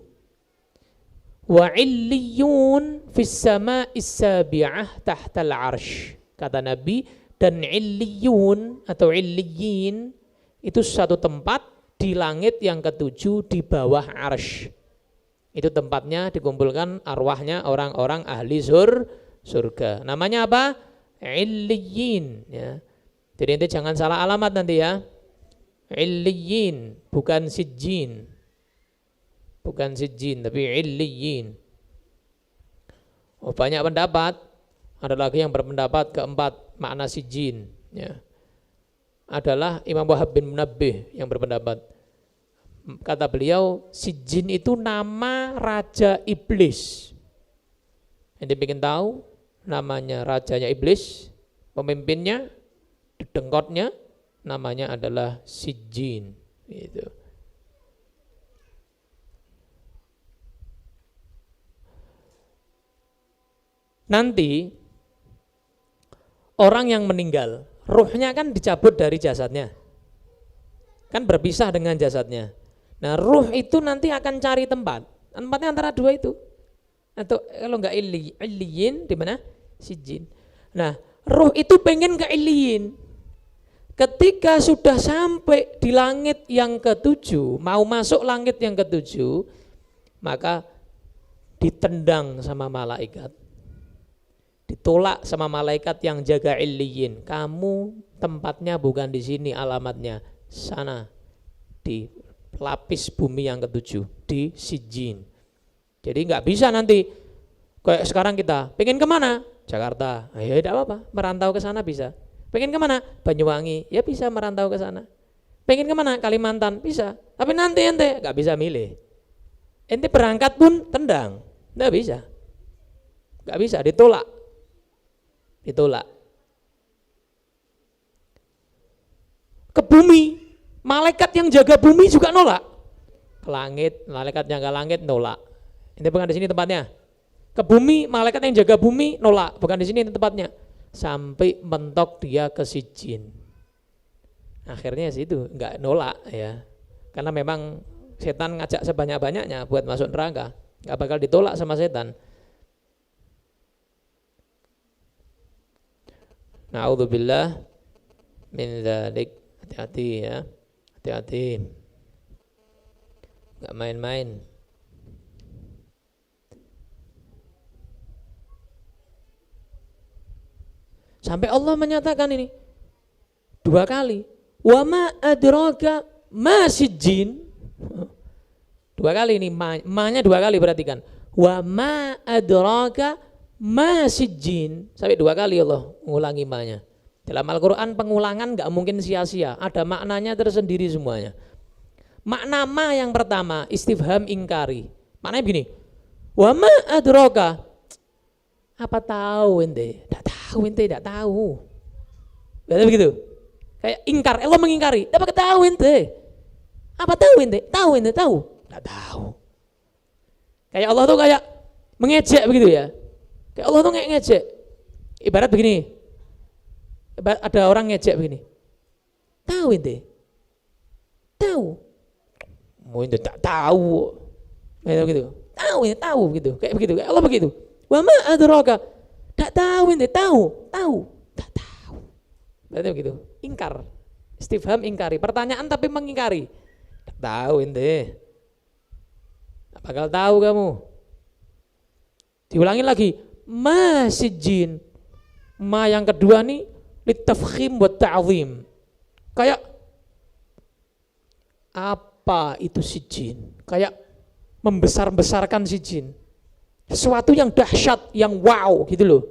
Wa illiyun fis sama'is sabi'ah tahtal arsh. kata Nabi, dan illiyun atau illiyin itu satu tempat di langit yang ketujuh di bawah arsy. Itu tempatnya dikumpulkan arwahnya orang-orang ahli surga. Namanya apa? Illiyin. Ya. Jadi nanti jangan salah alamat nanti ya. Illiyin, bukan sijjin. Bukan sijjin, tapi illiyin. Oh, banyak pendapat. Ada lagi yang berpendapat keempat makna sijjin. Ya. Adalah Imam Wahab bin Munabbih yang berpendapat. Kata beliau, sijjin itu nama Raja Iblis. Ente pengen tahu namanya rajanya Iblis, pemimpinnya, dengkotnya, namanya adalah sijjin. Gitu. Nanti orang yang meninggal, ruhnya kan dicabut dari jasadnya, kan berpisah dengan jasadnya. Nah ruh itu nanti akan cari tempatnya antara dua itu, atau kalau nggak illiyin di mana? Sijjin. Nah ruh itu pengen ke illiyin. Ketika sudah sampai di langit yang ketujuh, mau masuk langit yang ketujuh, maka ditendang sama malaikat, ditolak sama malaikat yang jaga illiyin. Kamu tempatnya bukan di sini, alamatnya sana di lapis bumi yang ketujuh, di sijjin. Jadi nggak bisa nanti kayak sekarang kita pengen kemana? Jakarta, ya tidak apa-apa, merantau ke sana bisa. Pengen kemana? Banyuwangi, ya bisa merantau ke sana. Pengen kemana? Kalimantan, bisa. Tapi nanti ente nggak bisa milih. Ente berangkat pun tendang, nggak bisa, ditolak. Ke bumi, malaikat yang jaga bumi juga nolak. Ke langit, malaikat yang jaga langit nolak. Ini bukan di sini tempatnya. Ke bumi, malaikat yang jaga bumi nolak, bukan di sini tempatnya. Sampai mentok dia ke sijjin. Akhirnya situ enggak nolak ya. Karena memang setan ngajak sebanyak-banyaknya buat masuk neraka, enggak bakal ditolak sama setan. Na'udzubillah min dzalik. Hati-hati ya. Hati-hati. Enggak main-main. Sampai Allah menyatakan ini 2 kali. Wa ma adraka ma sijjin. 2 kali ini, ma-nya 2 kali perhatikan. Wa ma adraka ma sijjin. Sampai 2 kali Allah mengulangi ma-nya. Dalam Al-Quran pengulangan gak mungkin sia-sia. Ada maknanya tersendiri semuanya. Makna ma yang pertama, istifham ingkari. Maknanya begini. Wa ma adraka. Apa tahu ente? Tidak tahu ente, tidak tahu. Begitu. Kayak ingkar, Allah mengingkari. Dapat tahu ente. Apa tahu ente? Tahu ente, tahu. Tidak tahu. Kayak Allah tuh kayak mengejek begitu ya. Kayak Allah tuh kayak ngejek. Ibarat begini. Ada orang ngejek begini. Tahu ente? Tahu. Mau ente tak tahu. Gitu. Tahu ente, tahu gitu. Kayak begitu. Kayak Allah begitu. Wa ma adraka. Tak tahu ente, tahu. Tak tahu. Berarti begitu. Ingkar. Istifham ingkari. Pertanyaan tapi mengingkari. Tak tahu ente. Tak bakal tahu kamu. Diulangi lagi. Ma sijjin. Ma yang kedua nih litafkhim wa ta'zim. Kayak apa itu sijjin? Kayak membesar-besarkan sijjin. Sesuatu yang dahsyat, yang wow gitu loh.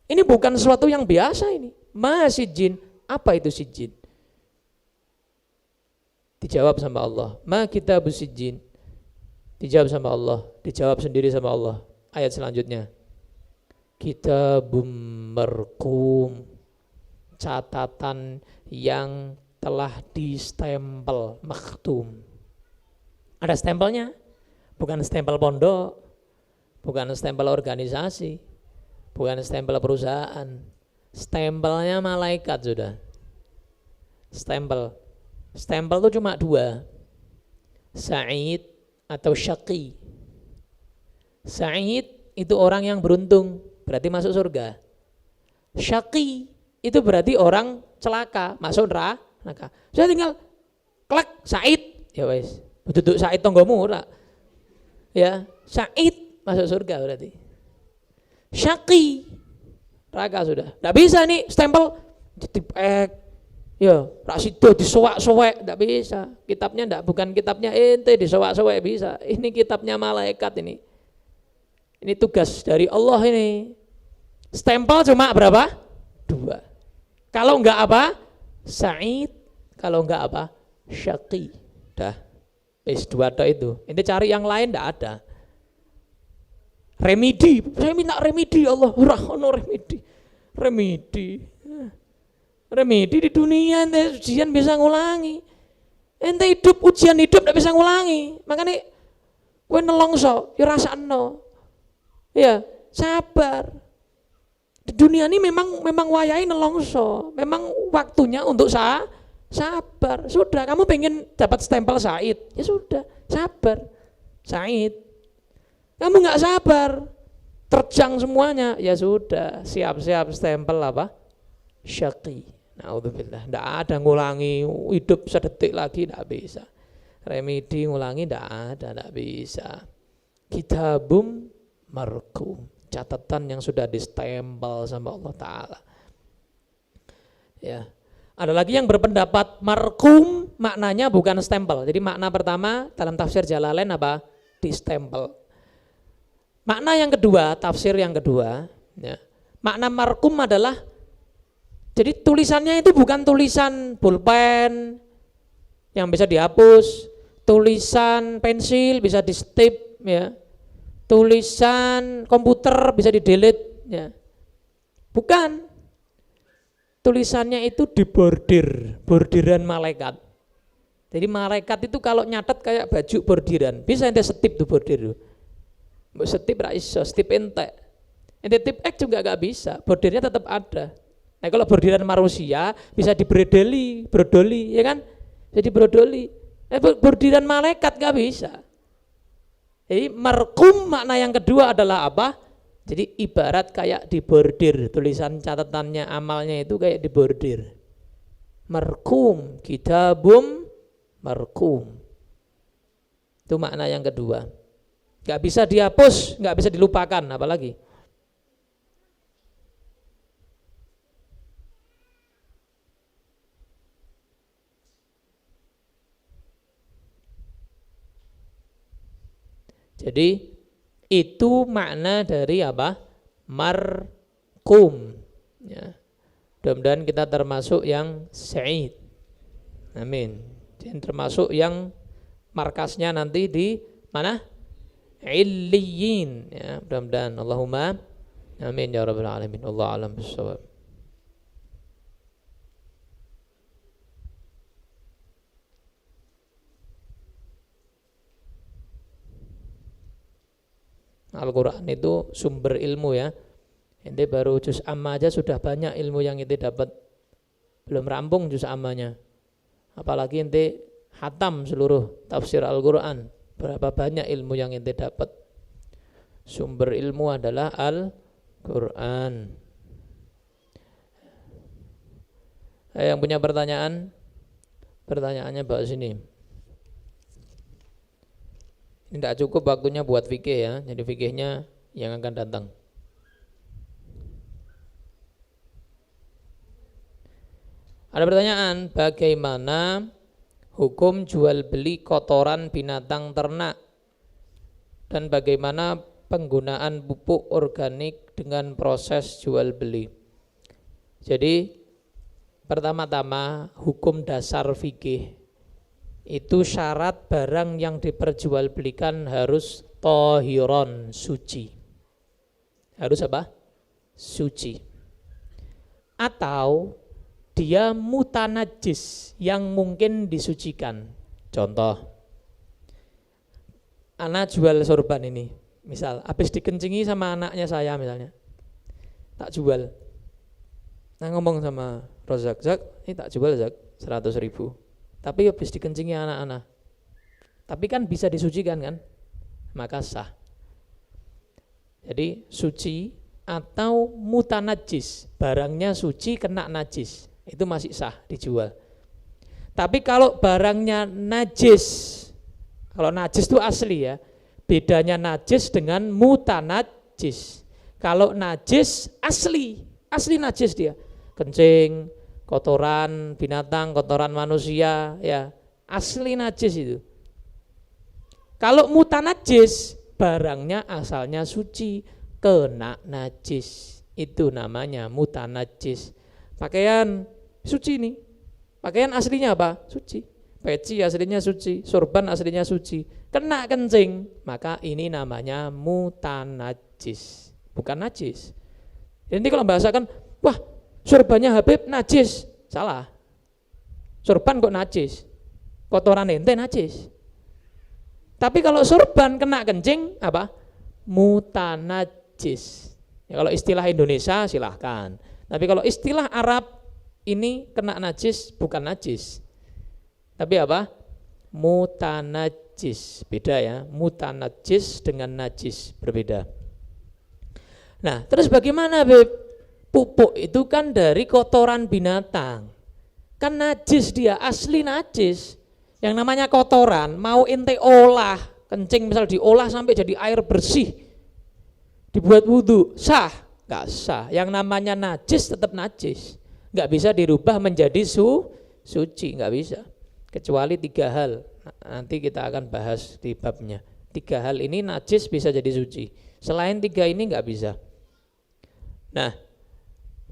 Ini bukan sesuatu yang biasa ini. Ma sijjin, apa itu sijjin? Dijawab sama Allah. Ma kitabu sijjin. Dijawab sama Allah, dijawab sendiri sama Allah. Ayat selanjutnya. Kitabum marqum. Catatan yang telah distempel, makhtum. Ada stempelnya, bukan stempel pondok, bukan stempel organisasi, bukan stempel perusahaan. Stempelnya malaikat sudah. Stempel itu cuma 2. Sa'id atau syaqi. Sa'id itu orang yang beruntung, berarti masuk surga. Syaqi itu berarti orang celaka, masuk neraka. Saya tinggal klek Said, ya wes. Duduk Said tonggomu ora. Ya, Said masuk surga berarti. Syaqi neraka sudah. Enggak bisa nih stempel ditipek. Ya, rasido disowak-sowek enggak bisa. Kitabnya bukan kitabnya ente disowak-sowek bisa. Ini kitabnya malaikat ini. Ini tugas dari Allah ini. Stempel cuma berapa? 2. Kalau enggak apa? Sa'id. Kalau enggak apa? Syaqi. Dah. S2 itu. Ini cari yang lain enggak ada. Remedi. Saya minta remedi Allah. Ono remedi. Remedi di dunia ente ujian bisa ngulangi. Ente ujian hidup enggak bisa ngulangi. Makanya kowe nelongso ya rasakno. Ya, sabar. Di dunia ini memang wayai nelongso, memang waktunya untuk sabar. Sudah, kamu pengen dapat stempel Said, ya sudah, sabar, Said. Kamu nggak sabar, terjang semuanya, ya sudah, siap-siap stempel apa? Syaqi. Naudzubillah, nggak ada ngulangi hidup sedetik lagi, nggak bisa. Remedi ngulangi nggak bisa. Kitabum marqum. Catatan yang sudah distempel sama Allah Ta'ala. Ya. Ada lagi yang berpendapat marqum maknanya bukan stempel. Jadi makna pertama dalam tafsir Jalalain apa? Distempel. Makna yang kedua, tafsir yang kedua, ya. Makna marqum adalah jadi tulisannya itu bukan tulisan pulpen yang bisa dihapus, tulisan pensil bisa di stip, ya. Tulisan komputer bisa di-delete, ya. Bukan. Tulisannya itu bordiran malaikat. Jadi malaikat itu kalau nyatet kayak baju bordiran, bisa ente setip tuh bordir. Mbok setip ra iso, setip entek. Ente tip X juga gak bisa, bordirnya tetap ada. Nah, kalau bordiran manusia bisa dibrodoli, ya kan? Jadi brodoli. Bordiran malaikat gak bisa. Jadi marqum makna yang kedua adalah apa? Jadi ibarat kayak dibordir, tulisan catatannya amalnya itu kayak dibordir. Marqum, kitabum marqum. Itu makna yang kedua. Gak bisa dihapus, gak bisa dilupakan, apalagi. Jadi itu makna dari apa? Marqum. Ya. Mudah-mudahan kita termasuk yang Sa'id. Amin. Dan termasuk yang markasnya nanti di mana? Illiyin. Ya, mudah-mudahan. Allahumma amin ya rabbal alamin. Wallahu a'lam bishawab. Al-Quran itu sumber ilmu ya. Ente baru juz amma aja sudah banyak ilmu yang ente dapat. Belum rampung juz ammanya. Apalagi ente hatam seluruh tafsir Al-Quran. Berapa banyak ilmu yang ente dapat. Sumber ilmu adalah Al-Quran. Yang punya pertanyaan? Pertanyaannya bawa sini. Ini tidak cukup waktunya buat fikih ya. Jadi fikihnya yang akan datang. Ada pertanyaan, bagaimana hukum jual beli kotoran binatang ternak dan bagaimana penggunaan pupuk organik dengan proses jual beli? Jadi pertama-tama hukum dasar fikih itu syarat barang yang diperjualbelikan harus tohiron, suci. Harus apa? Suci. Atau dia mutanajis yang mungkin disucikan. Contoh, anak jual sorban ini, misal habis dikencingi sama anaknya saya misalnya, tak jual. Nah ngomong sama Rozak, Zak, ini tak jual Zak 100.000. Tapi habis dikencingi anak-anak. Tapi kan bisa disucikan kan? Maka sah. Jadi suci atau mutanajis, barangnya suci kena najis, itu masih sah dijual. Tapi kalau barangnya najis, kalau najis itu asli ya, bedanya najis dengan mutanajis. Kalau najis asli najis dia, kencing, kotoran binatang, kotoran manusia, ya asli najis itu. Kalau mutanajis, barangnya asalnya suci, kena najis, itu namanya mutanajis. Pakaian suci nih, pakaian aslinya apa? Suci. Peci aslinya suci, sorban aslinya suci, kena kencing, maka ini namanya mutanajis, bukan najis. Jadi kalau bahasakan, wah sorbannya Habib najis, salah. Sorban kok najis? Kotoran ente najis. Tapi kalau sorban kena kencing, apa? Mutanajis. Ya, kalau istilah Indonesia silahkan. Tapi kalau istilah Arab ini kena najis, bukan najis. Tapi apa? Mutanajis. Beda ya, mutanajis dengan najis berbeda. Nah, terus bagaimana, Beb? Pupuk itu kan dari kotoran binatang. Kan najis dia, asli najis. Yang namanya kotoran, mau ente olah, kencing misal diolah sampai jadi air bersih, dibuat wudhu, sah? Gak sah. Yang namanya najis tetap najis. Gak bisa dirubah menjadi suci, gak bisa. Kecuali 3 hal, nanti kita akan bahas di babnya. 3 hal ini najis bisa jadi suci. Selain 3 ini gak bisa. Nah,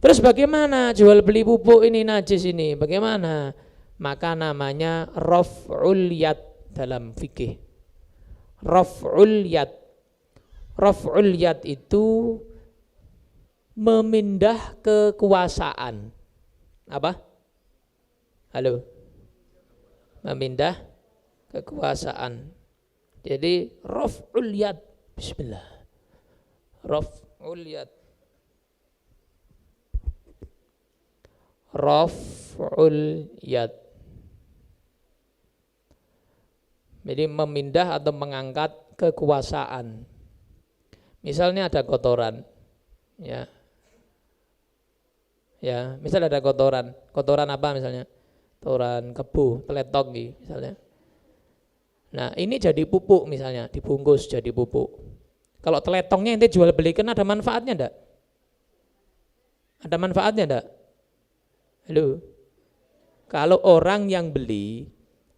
terus bagaimana jual beli pupuk ini najis ini? Bagaimana? Maka namanya raf'ul yad dalam fikih. Raf'ul yad. Raf'ul yad itu memindah kekuasaan. Apa? Halo? Memindah kekuasaan. Jadi raf'ul yad. Bismillah. Raf'ul yad. Raf'ul yad. Jadi memindah atau mengangkat kekuasaan. Misalnya ada kotoran, ya, misal ada kotoran apa misalnya? Kotoran kebu, teletok misalnya. Nah ini jadi pupuk misalnya, dibungkus jadi pupuk. Kalau teletongnya ente jual belikan ada manfaatnya enggak? Ada manfaatnya enggak? Halo? Kalau orang yang beli,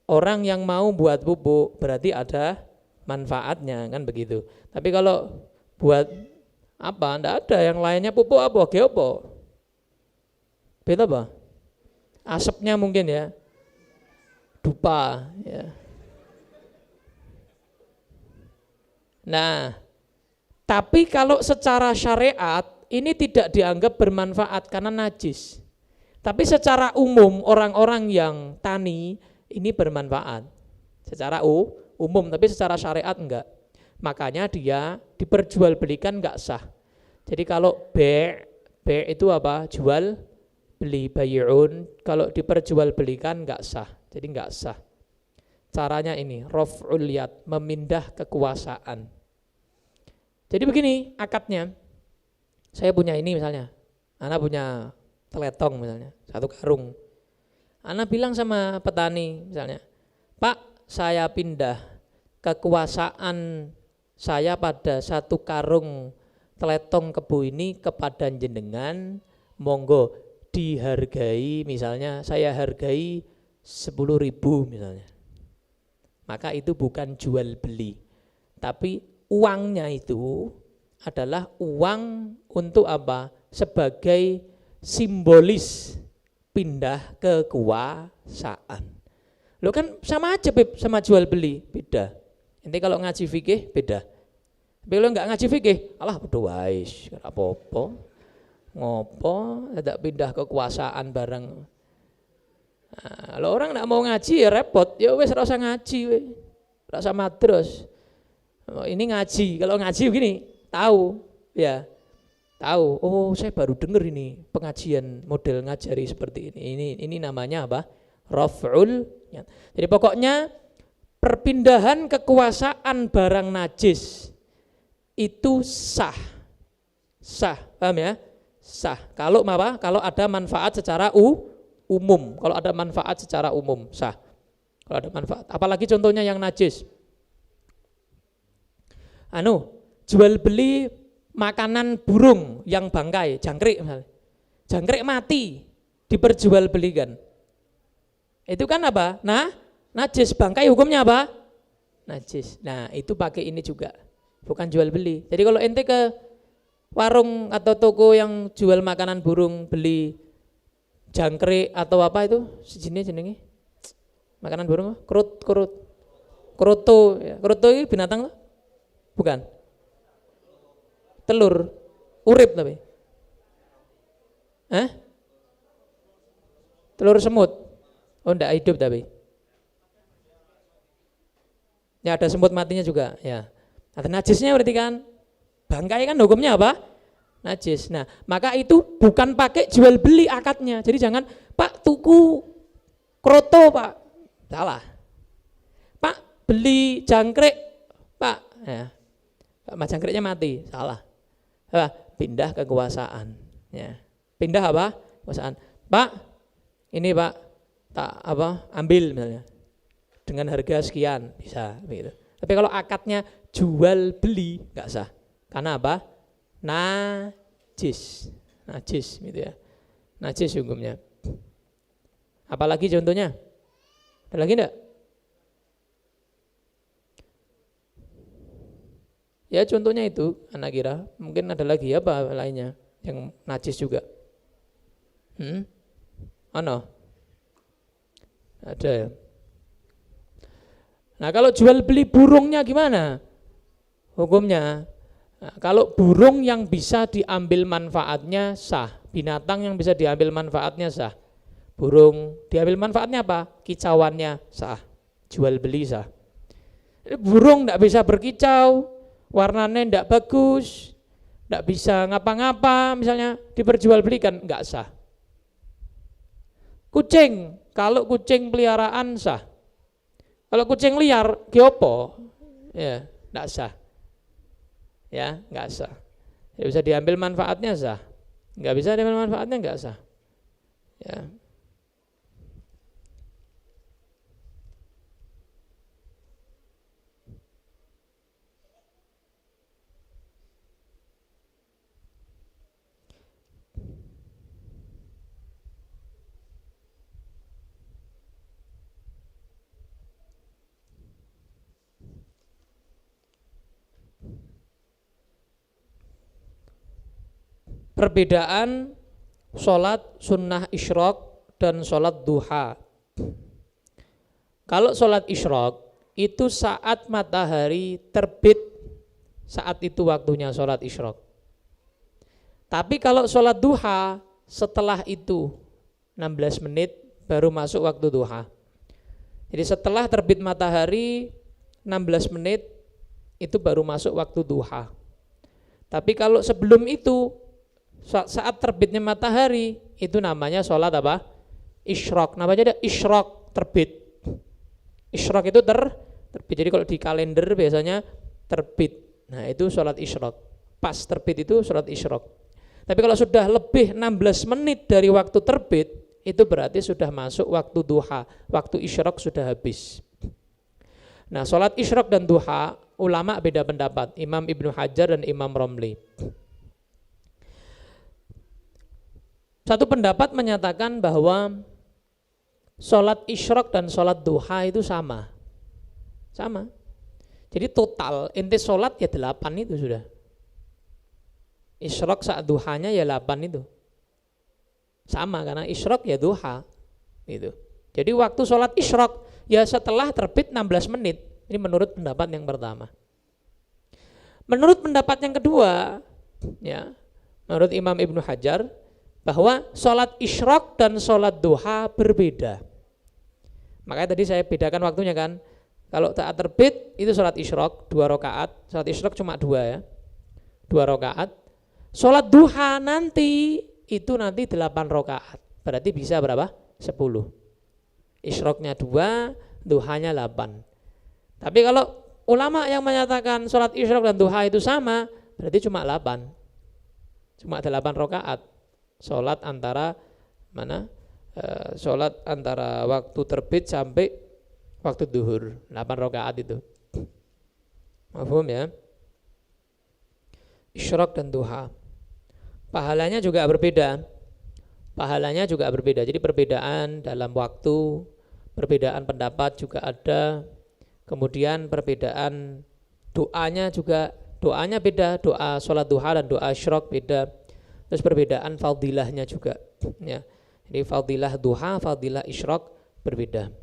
orang yang mau buat pupuk berarti ada manfaatnya kan begitu. Tapi kalau buat apa? Enggak ada, yang lainnya pupuk apa? Geopo. Beda apa? Asapnya mungkin ya. Dupa ya. Nah, tapi kalau secara syariat ini tidak dianggap bermanfaat karena najis. Tapi secara umum orang-orang yang tani ini bermanfaat. Secara umum, tapi secara syariat enggak. Makanya dia diperjualbelikan enggak sah. Jadi kalau B itu apa? Jual beli, bay'un. Kalau diperjualbelikan enggak sah. Jadi enggak sah. Caranya ini, raf'ul yad, memindah kekuasaan. Jadi begini akadnya. Saya punya ini misalnya. Ana punya teletong misalnya, 1 karung. Ana bilang sama petani misalnya, Pak, saya pindah kekuasaan saya pada 1 karung teletong kebu ini kepada jenengan, monggo dihargai misalnya, saya hargai 10.000 misalnya. Maka itu bukan jual beli, tapi uangnya itu adalah uang untuk apa? Sebagai simbolis pindah kekuasaan. Lo kan sama aja Beb, sama jual beli, beda. Nanti kalau ngaji fikih beda. Tapi kalau enggak ngaji fikih, alah bodo wae, ora apa-apa. Ngopo tidak pindah kekuasaan barang. Nah, kalau orang enggak mau ngaji ya repot, ya wis ora usah ngaji we. Ora usah madros. Ini ngaji, kalau ngaji begini, tahu ya. Tahu, oh saya baru dengar ini pengajian model ngajari seperti ini. Ini namanya apa? Raf'ul yad. Jadi pokoknya perpindahan kekuasaan barang najis itu sah sah, paham ya? Sah. Kalau apa? Kalau ada manfaat secara umum. Kalau ada manfaat secara umum, sah. Kalau ada manfaat. Apalagi contohnya yang najis. Jual beli makanan burung yang bangkai, jangkrik misalnya. Jangkrik mati diperjualbelikan. Itu kan apa? Najis, bangkai hukumnya apa? Najis. Nah, itu pakai ini juga. Bukan jual beli. Jadi kalau ente ke warung atau toko yang jual makanan burung, beli jangkrik atau apa itu sejenis jenenge? Makanan burung, kroto. Ya. Kroto ini binatang loh? Bukan. Telur, urip tapi. Telur semut. Oh, enggak hidup tapi. Ya ada semut matinya juga, ya. Ada najisnya berarti kan. Bangkai kan hukumnya apa? Najis. Nah, maka itu bukan pakai jual beli akadnya. Jadi jangan, Pak tuku kroto Pak. Salah. Pak beli jangkrik Pak. Ya. Pak jangkriknya mati. Salah. Pindah kekuasaan. Ya. Pindah apa? Kekuasaan. Pak, ini Pak, tak apa? Ambil misalnya. Dengan harga sekian bisa begitu. Tapi kalau akadnya jual beli enggak sah. Karena apa? Najis gitu ya. Najis hukumnya. Apalagi contohnya? Ada lagi enggak? Ya contohnya itu, anak kira. Mungkin ada lagi apa lainnya yang najis juga. Ada ya. Nah kalau jual beli burungnya gimana hukumnya? Nah, kalau burung yang bisa diambil manfaatnya sah, binatang yang bisa diambil manfaatnya sah. Burung diambil manfaatnya apa? Kicauannya sah, jual beli sah. Burung tidak bisa berkicau, warnanya tidak bagus, tidak bisa ngapa-ngapa, misalnya diperjualbelikan, enggak sah. Kucing, kalau kucing peliharaan sah. Kalau kucing liar, giopo, ya enggak sah. Ya, enggak sah. Ya, bisa diambil manfaatnya sah, enggak bisa diambil manfaatnya enggak sah. Ya. Perbedaan sholat sunnah isyraq dan sholat duha. Kalau sholat isyraq itu saat matahari terbit, saat itu waktunya sholat isyraq. Tapi kalau sholat duha setelah itu 16 menit baru masuk waktu duha. Jadi setelah terbit matahari 16 menit itu baru masuk waktu duha. Tapi kalau sebelum itu saat terbitnya matahari itu namanya sholat apa? Isyraq. Namanya ada isyraq, terbit. Isyraq itu terbit. Jadi kalau di kalender biasanya terbit. Nah itu sholat isyraq. Pas terbit itu sholat isyraq. Tapi kalau sudah lebih 16 menit dari waktu terbit, itu berarti sudah masuk waktu duha. Waktu isyraq sudah habis. Nah sholat isyraq dan duha, ulama beda pendapat. Imam Ibnu Hajar dan Imam Romli. Satu pendapat menyatakan bahwa sholat isyraq dan sholat duha itu sama. Sama. Jadi total ente sholat ya 8 itu sudah. Isyraq saat duhanya ya 8 itu. Sama karena isyraq ya duha. Gitu. Jadi waktu sholat isyraq ya setelah terbit 16 menit. Ini menurut pendapat yang pertama. Menurut pendapat yang kedua, ya, menurut Imam Ibnu Hajar, bahwa sholat isyraq dan sholat duha berbeda. Makanya tadi saya bedakan waktunya kan. Kalau saat terbit itu sholat isyraq 2 rakaat. Sholat isyraq cuma 2 ya. 2 rakaat. Sholat duha nanti itu nanti 8 rakaat. Berarti bisa berapa? 10. Isyraqnya 2, duhanya 8. Tapi kalau ulama yang menyatakan sholat isyraq dan duha itu sama, berarti cuma 8. Cuma 8 rakaat. Sholat antara mana? Sholat antara waktu terbit sampai waktu duhur, 8 rakaat itu. Mafhum ya? Isyraq dan duha. Pahalanya juga berbeda. Pahalanya juga berbeda. Jadi perbedaan dalam waktu, perbedaan pendapat juga ada. Kemudian perbedaan doanya juga, doanya beda. Doa sholat duha dan doa isyraq beda. Terus perbedaan fadilahnya juga. Ya. Jadi fadilah duha, fadilah isyraq berbeda.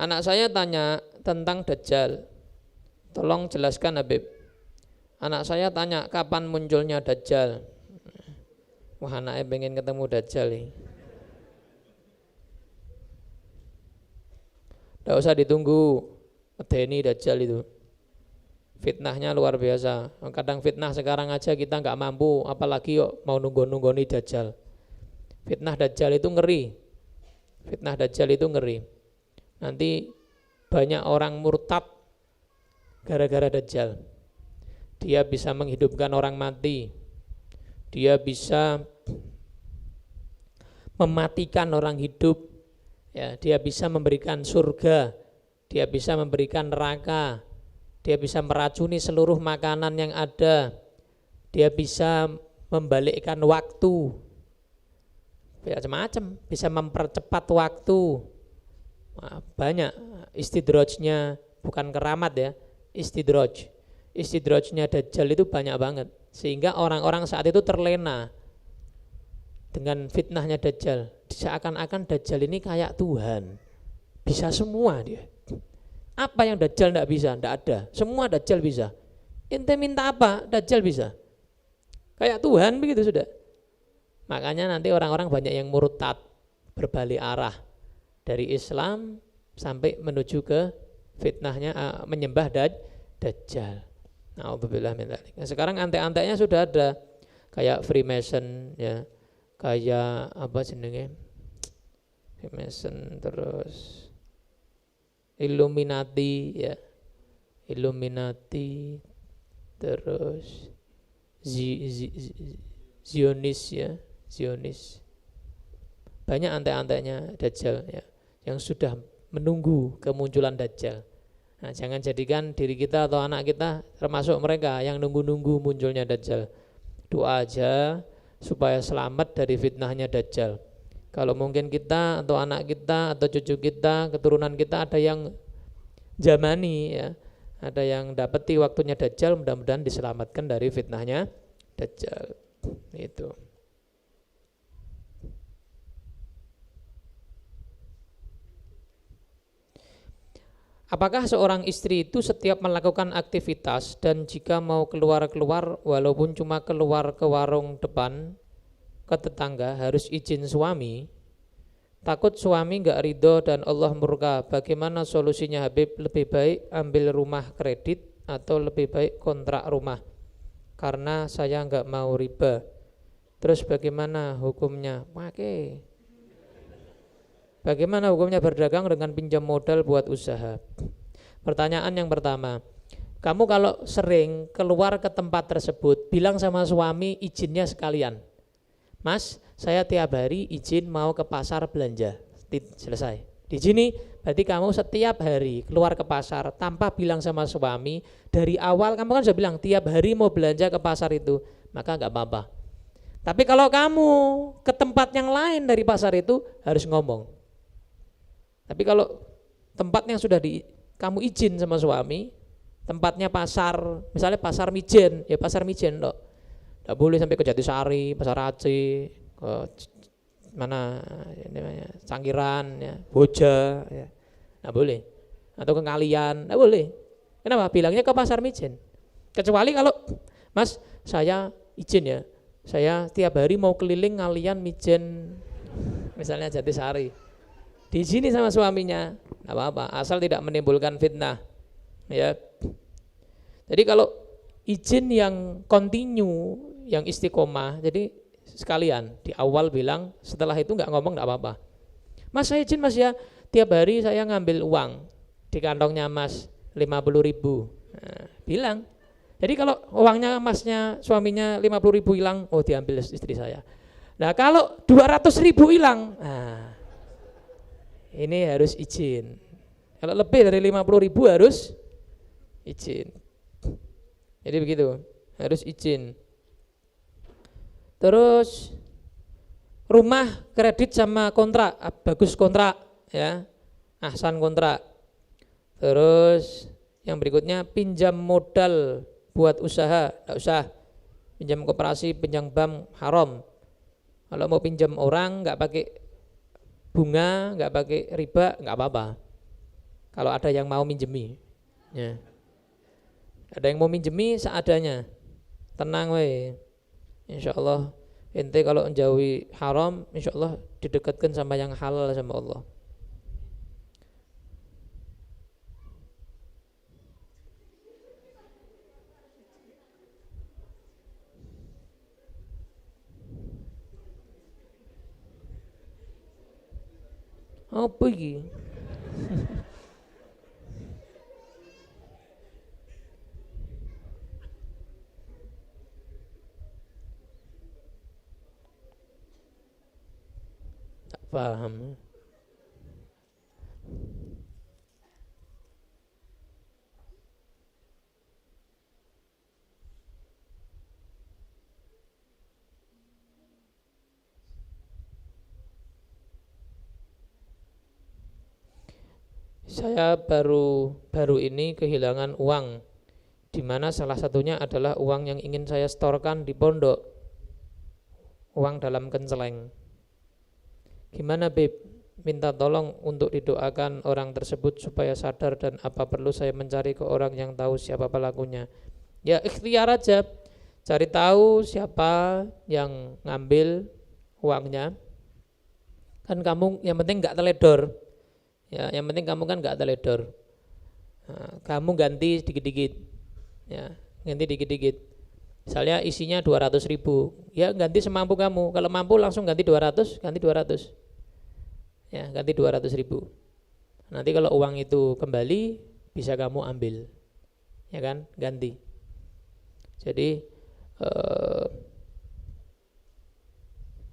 Anak saya tanya tentang Dajjal. Tolong jelaskan Habib. Anak saya tanya kapan munculnya Dajjal. Wah, anaknya pengen ketemu Dajjal nih. Tidak usah ditunggu. Medeni Dajjal itu. Fitnahnya luar biasa. Kadang fitnah sekarang aja kita nggak mampu, apalagi yuk mau nunggu-nunggoni Dajjal. Fitnah Dajjal itu ngeri. Fitnah Dajjal itu ngeri. Nanti banyak orang murtad gara-gara Dajjal. Dia bisa menghidupkan orang mati. Dia bisa mematikan orang hidup. Ya, dia bisa memberikan surga. Dia bisa memberikan neraka. Dia bisa meracuni seluruh makanan yang ada. Dia bisa membalikkan waktu. Macam-macam. Bisa mempercepat waktu. Banyak istidrajnya, bukan keramat ya, istidrajnya Dajjal itu banyak banget, sehingga orang-orang saat itu terlena dengan fitnahnya Dajjal. Seakan-akan Dajjal ini kayak Tuhan, bisa semua dia. Apa yang Dajjal tidak bisa? Tidak ada, semua Dajjal bisa. Ente minta apa? Dajjal bisa. Kayak Tuhan begitu sudah. Makanya nanti orang-orang banyak yang murtad, berbalik arah dari Islam sampai menuju ke fitnahnya menyembah Dajjal. Na'udzubillah min dzalik. Nah, sekarang antek-anteknya sudah ada, kayak Freemason ya, kayak apa jenenge? Freemason, terus Illuminati ya. Illuminati, terus Zionis ya, Zionis. Banyak antek-anteknya Dajjal ya, yang sudah menunggu kemunculan Dajjal. Nah, jangan jadikan diri kita atau anak kita termasuk mereka yang nunggu-nunggu munculnya Dajjal. Doa aja supaya selamat dari fitnahnya Dajjal. Kalau mungkin kita atau anak kita atau cucu kita, keturunan kita ada yang zamani ya, ada yang dapati waktunya Dajjal, mudah-mudahan diselamatkan dari fitnahnya Dajjal. Itu. Apakah seorang istri itu setiap melakukan aktivitas dan jika mau keluar-keluar walaupun cuma keluar ke warung depan, ke tetangga harus izin suami? Takut suami enggak ridho dan Allah murka. Bagaimana solusinya Habib? Lebih baik ambil rumah kredit atau lebih baik kontrak rumah? Karena saya enggak mau riba. Terus bagaimana hukumnya? Bagaimana hukumnya berdagang dengan pinjam modal buat usaha? Pertanyaan yang pertama, kamu kalau sering keluar ke tempat tersebut, bilang sama suami izinnya sekalian. Mas, saya tiap hari izin mau ke pasar belanja. Selesai. Di sini berarti kamu setiap hari keluar ke pasar tanpa bilang sama suami. Dari awal kamu kan sudah bilang tiap hari mau belanja ke pasar itu, maka enggak apa-apa. Tapi kalau kamu ke tempat yang lain dari pasar itu harus ngomong. Tapi kalau tempatnya sudah kamu izin sama suami, tempatnya pasar, misalnya pasar Mijen, ya pasar Mijen loh. Tidak boleh sampai ke Jatisari, Pasar Aceh, ke mana namanya, Canggiran, ya, Boja, ya. Tidak boleh. Atau ke Ngalian, tidak boleh. Kenapa? Bilangnya ke pasar Mijen. Kecuali kalau, Mas, saya izin ya, saya tiap hari mau keliling Ngalian, Mijen, misalnya Jatisari. Di sini sama suaminya, enggak apa-apa, asal tidak menimbulkan fitnah. Ya. Jadi kalau izin yang kontinu, yang istiqomah, jadi sekalian di awal bilang, setelah itu enggak ngomong enggak apa-apa. Mas saya izin Mas ya, tiap hari saya ngambil uang di kantongnya Mas 50.000. Nah, bilang. Jadi kalau uangnya Masnya, suaminya 50.000 hilang, oh diambil istri saya. Nah kalau 200.000 hilang, nah ini harus izin. Kalau lebih dari 50.000 harus izin. Jadi begitu, harus izin. Terus rumah kredit sama kontrak, bagus kontrak ya, ahsan kontrak. Terus yang berikutnya pinjam modal buat usaha, enggak usah. Pinjam koperasi, pinjam bank haram. Kalau mau pinjam orang enggak pakai bunga, enggak pakai riba, enggak apa-apa. Kalau ada yang mau minjemi. Ya. Ada yang mau minjemi seadanya. Tenang we. Insyaallah ente kalau menjauhi haram, insyaallah didekatkan sama yang halal sama Allah. Apa iki? Tak paham. Saya baru ini kehilangan uang, di mana salah satunya adalah uang yang ingin saya setorkan di pondok, uang dalam kenceleng. Gimana Beb? Minta tolong untuk didoakan orang tersebut supaya sadar, dan apa perlu saya mencari ke orang yang tahu siapa pelakunya? Ya ikhtiar aja, cari tahu siapa yang ngambil uangnya. Kan kamu yang penting nggak teledor. Ya, yang penting kamu kan nggak teledor. Nah, kamu ganti dikit-dikit, ya, ganti dikit-dikit. Misalnya isinya 200.000, ya ganti semampu kamu. Kalau mampu langsung ganti 200, ganti 200. Ya, ganti 200.000. Nanti kalau uang itu kembali, bisa kamu ambil, ya kan, ganti. Jadi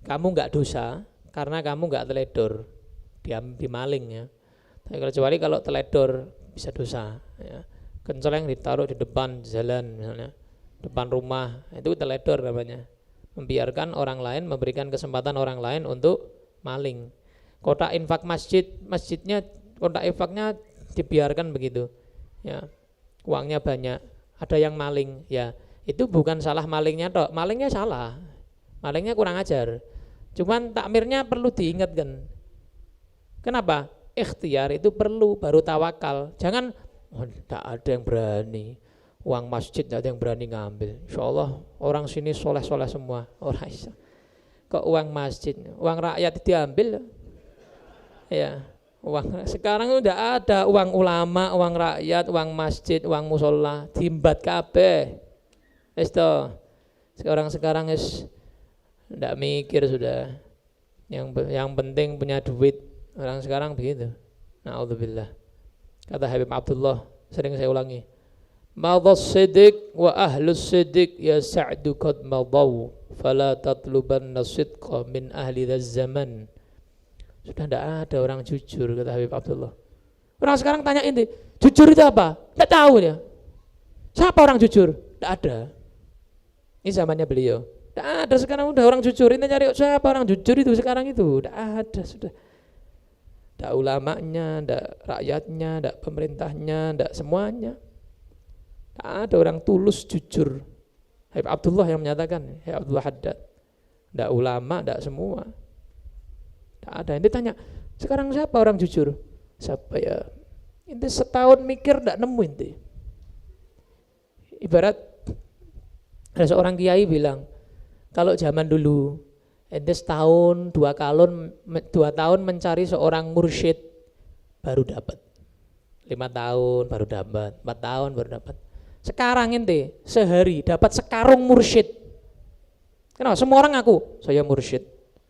kamu nggak dosa karena kamu nggak teledor, dimaling ya. Kecuali kalau teledor bisa dosa ya. Kenceleng ditaruh di depan jalan misalnya, depan rumah, itu teledor namanya. Membiarkan orang lain, memberikan kesempatan orang lain untuk maling. Kotak infak masjidnya kotak infaknya dibiarkan begitu ya. Uangnya banyak, ada yang maling ya. Itu bukan salah malingnya toh, malingnya salah. Malingnya kurang ajar. Cuman takmirnya perlu diingatkan. Kenapa? Ikhtiar itu perlu, baru tawakal. Jangan, tidak ada yang berani. Uang masjid tidak ada yang berani ngambil. Insyaallah orang sini soleh-soleh semua. Orang bisa. Kok uang masjid, uang rakyat diambil? Ya, uang sekarang udah ada uang ulama, uang rakyat, uang masjid, uang musola, diimbat kabeh. Sekarang tidak mikir sudah. Yang penting punya duit. Orang sekarang begitu. Na'udzubillah. Kata Habib Abdullah, sering saya ulangi. Madhas siddiq wa ahlus siddiq ya sa'du qad madaw fala tatlubanna sidqa min ahli dzal zaman. Sudah tidak ada orang jujur, kata Habib Abdullah. Orang sekarang tanya ini, jujur itu apa? Tidak tahu dia. Siapa orang jujur? Tidak ada. Ini zamannya beliau. Tidak ada sekarang, udah orang jujur. Ini cari siapa orang jujur itu sekarang itu? Tidak ada sudah. Tidak ulamanya, tidak rakyatnya, tidak pemerintahnya, tidak semuanya. Tidak ada orang tulus jujur. Habib Abdullah yang menyatakan, Habib Abdullah Haddad. Tidak ulama, tidak semua. Tidak ada. Ini tanya, sekarang siapa orang jujur? Siapa ya? Ini setahun mikir tidak nemu ini. Ibarat ada seorang kiai bilang, kalau zaman dulu ente setahun 2 tahun mencari seorang mursyid baru dapat, 5 tahun baru dapat, 4 tahun baru dapat. Sekarang ente sehari dapat sekarung mursyid. Kenapa? Semua orang ngaku saya mursyid,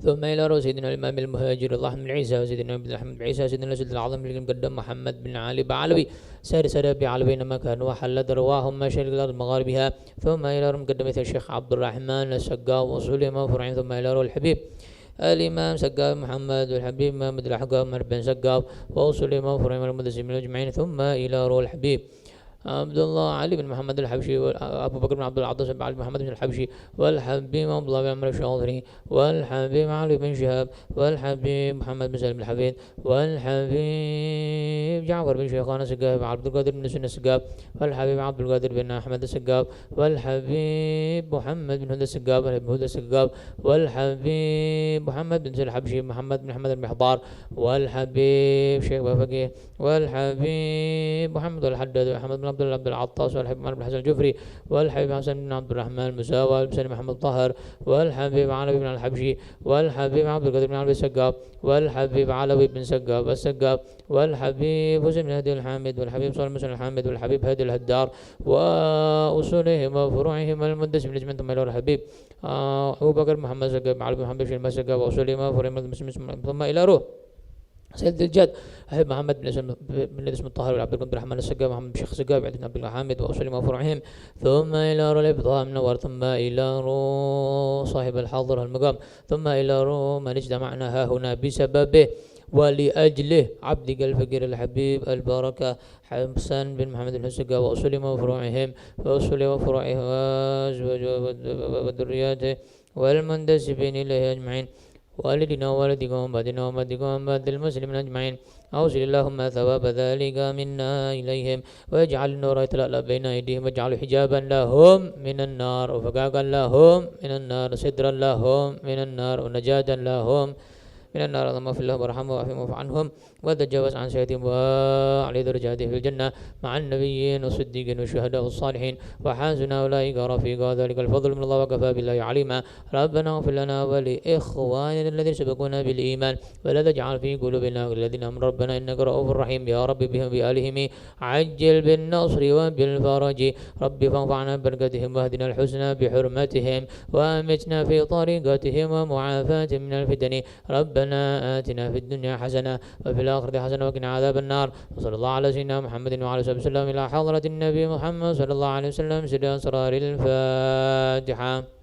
ثم إلى روح سيدنا الإمام المهاجر الله بن عيسى وسيدنا بن أحمد بن عيسى سيدنا الأسد العظم المقدم محمد بن علي بعلوي سير بعلوي مكان وحلت رواهم مشارق الأرض مغاربها ثم إلى روح مقدم الشيخ عبد الرحمن السقاف وسليمان فرعين ثم إلى روح الحبيب الإمام سقاف محمد والحبيب محمد الحقاف محمد بن سقاف وسليمان فرعين المدسم أجمعين ثم إلى روح الحبيب عبد الله علي بن محمد الحبشي وأبو بكر بن عبد العطاس بن علي محمد بن الحبشي والحبيب عبد الله بن عمرو الشاطري والحبيب علي بن شهاب والحبيب محمد بن سالم الحفيد والحبيب جعفر بن شيخان السقاف عبد القادر بن سنة السقاف والحبيب عبد القادر بن أحمد السقاف والحبيب محمد بن هدى السقاف والحبيب هدى السقاف والحبيب محمد بن سالم الحبشي محمد بن أحمد المحضار والحبيب شيخ بافقيه والحبيب محمد الحداد وأحمد بن عبد الله عبد العطاس والحبيب محمد بن حسن الجفري والحبيب حسن بن عبد الرحمن المساوى والحسين محمد طاهر والحبيب علوي بن الحبشي والحبيب عبد القادر بن علوي السقاف والحبيب علوي بن سقاف السقاف والحبيب حسين بن هدي الحامد والحبيب صالح بن الحامد والحبيب هادي الهدار وأصولهم وفروعهم المدس بن ثم إلى الحبيب أبو بكر محمد سقاف علي بن محمد بن سقاف وأصولهم وفروعهم ثم إلى روح سيد الجد أحب محمد بن اسم الطاهر والعبد القادر الرحمن السقاف محمد بن شيخ السقاف عبد الله بن حامد وأصولهم وفروعهم ثم إلى روح الإبطاء منور ثم إلى روح صاحب الحاضر المقام ثم إلى روح من اجتمعنا ها هنا بسببه ولأجله عبدك الفقير الحبيب البركة حسن بن محمد السقاف وأصولهم وفروعهم وأصولهم وفروعهم وذرياته والمنتسبين إليه أجمعين والدنا ووالدكم وأمهاتنا وأمهاتكم وأمهات المسلمين أجمعين أوصل اللهم ثواب ذلك منا إليهم واجعل النور يتلألأ بين أيديهم واجعل حجابا لهم من النار وفقاقا لهم من النار سترا لهم من النار ونجاة لهم من النار اللهم اغفر لهم وارحمهم واعف عنهم وتجاوز عن سيئاتهم وأعلي درجاتهم في الجنة مع النبيين والصديقين والشهداء والصالحين وحسن أولئك رفيقا ذلك الفضل من الله وكفى بالله عليما ربنا اغفر لنا ولإخواننا الذين سبقونا بالإيمان ولا تجعل في قلوبنا الذين آمنوا ربنا إنك رؤوف رحيم يا رب بهم بآلهم عجل بالنصر وبالفرج رب فانفعنا ببركتهم واهدنا الحسنى بحرمتهم وأمتنا في طريقتهم ومعافاة من الفتن ربنا آتنا في الدنيا حسنة وفي الآخرة حسنة وقنا عذاب النار وصلى الله على سيدنا محمد وعلى آله وسلم إلى حضرة النبي محمد صلى الله عليه وسلم سر أسرار الفاتحة.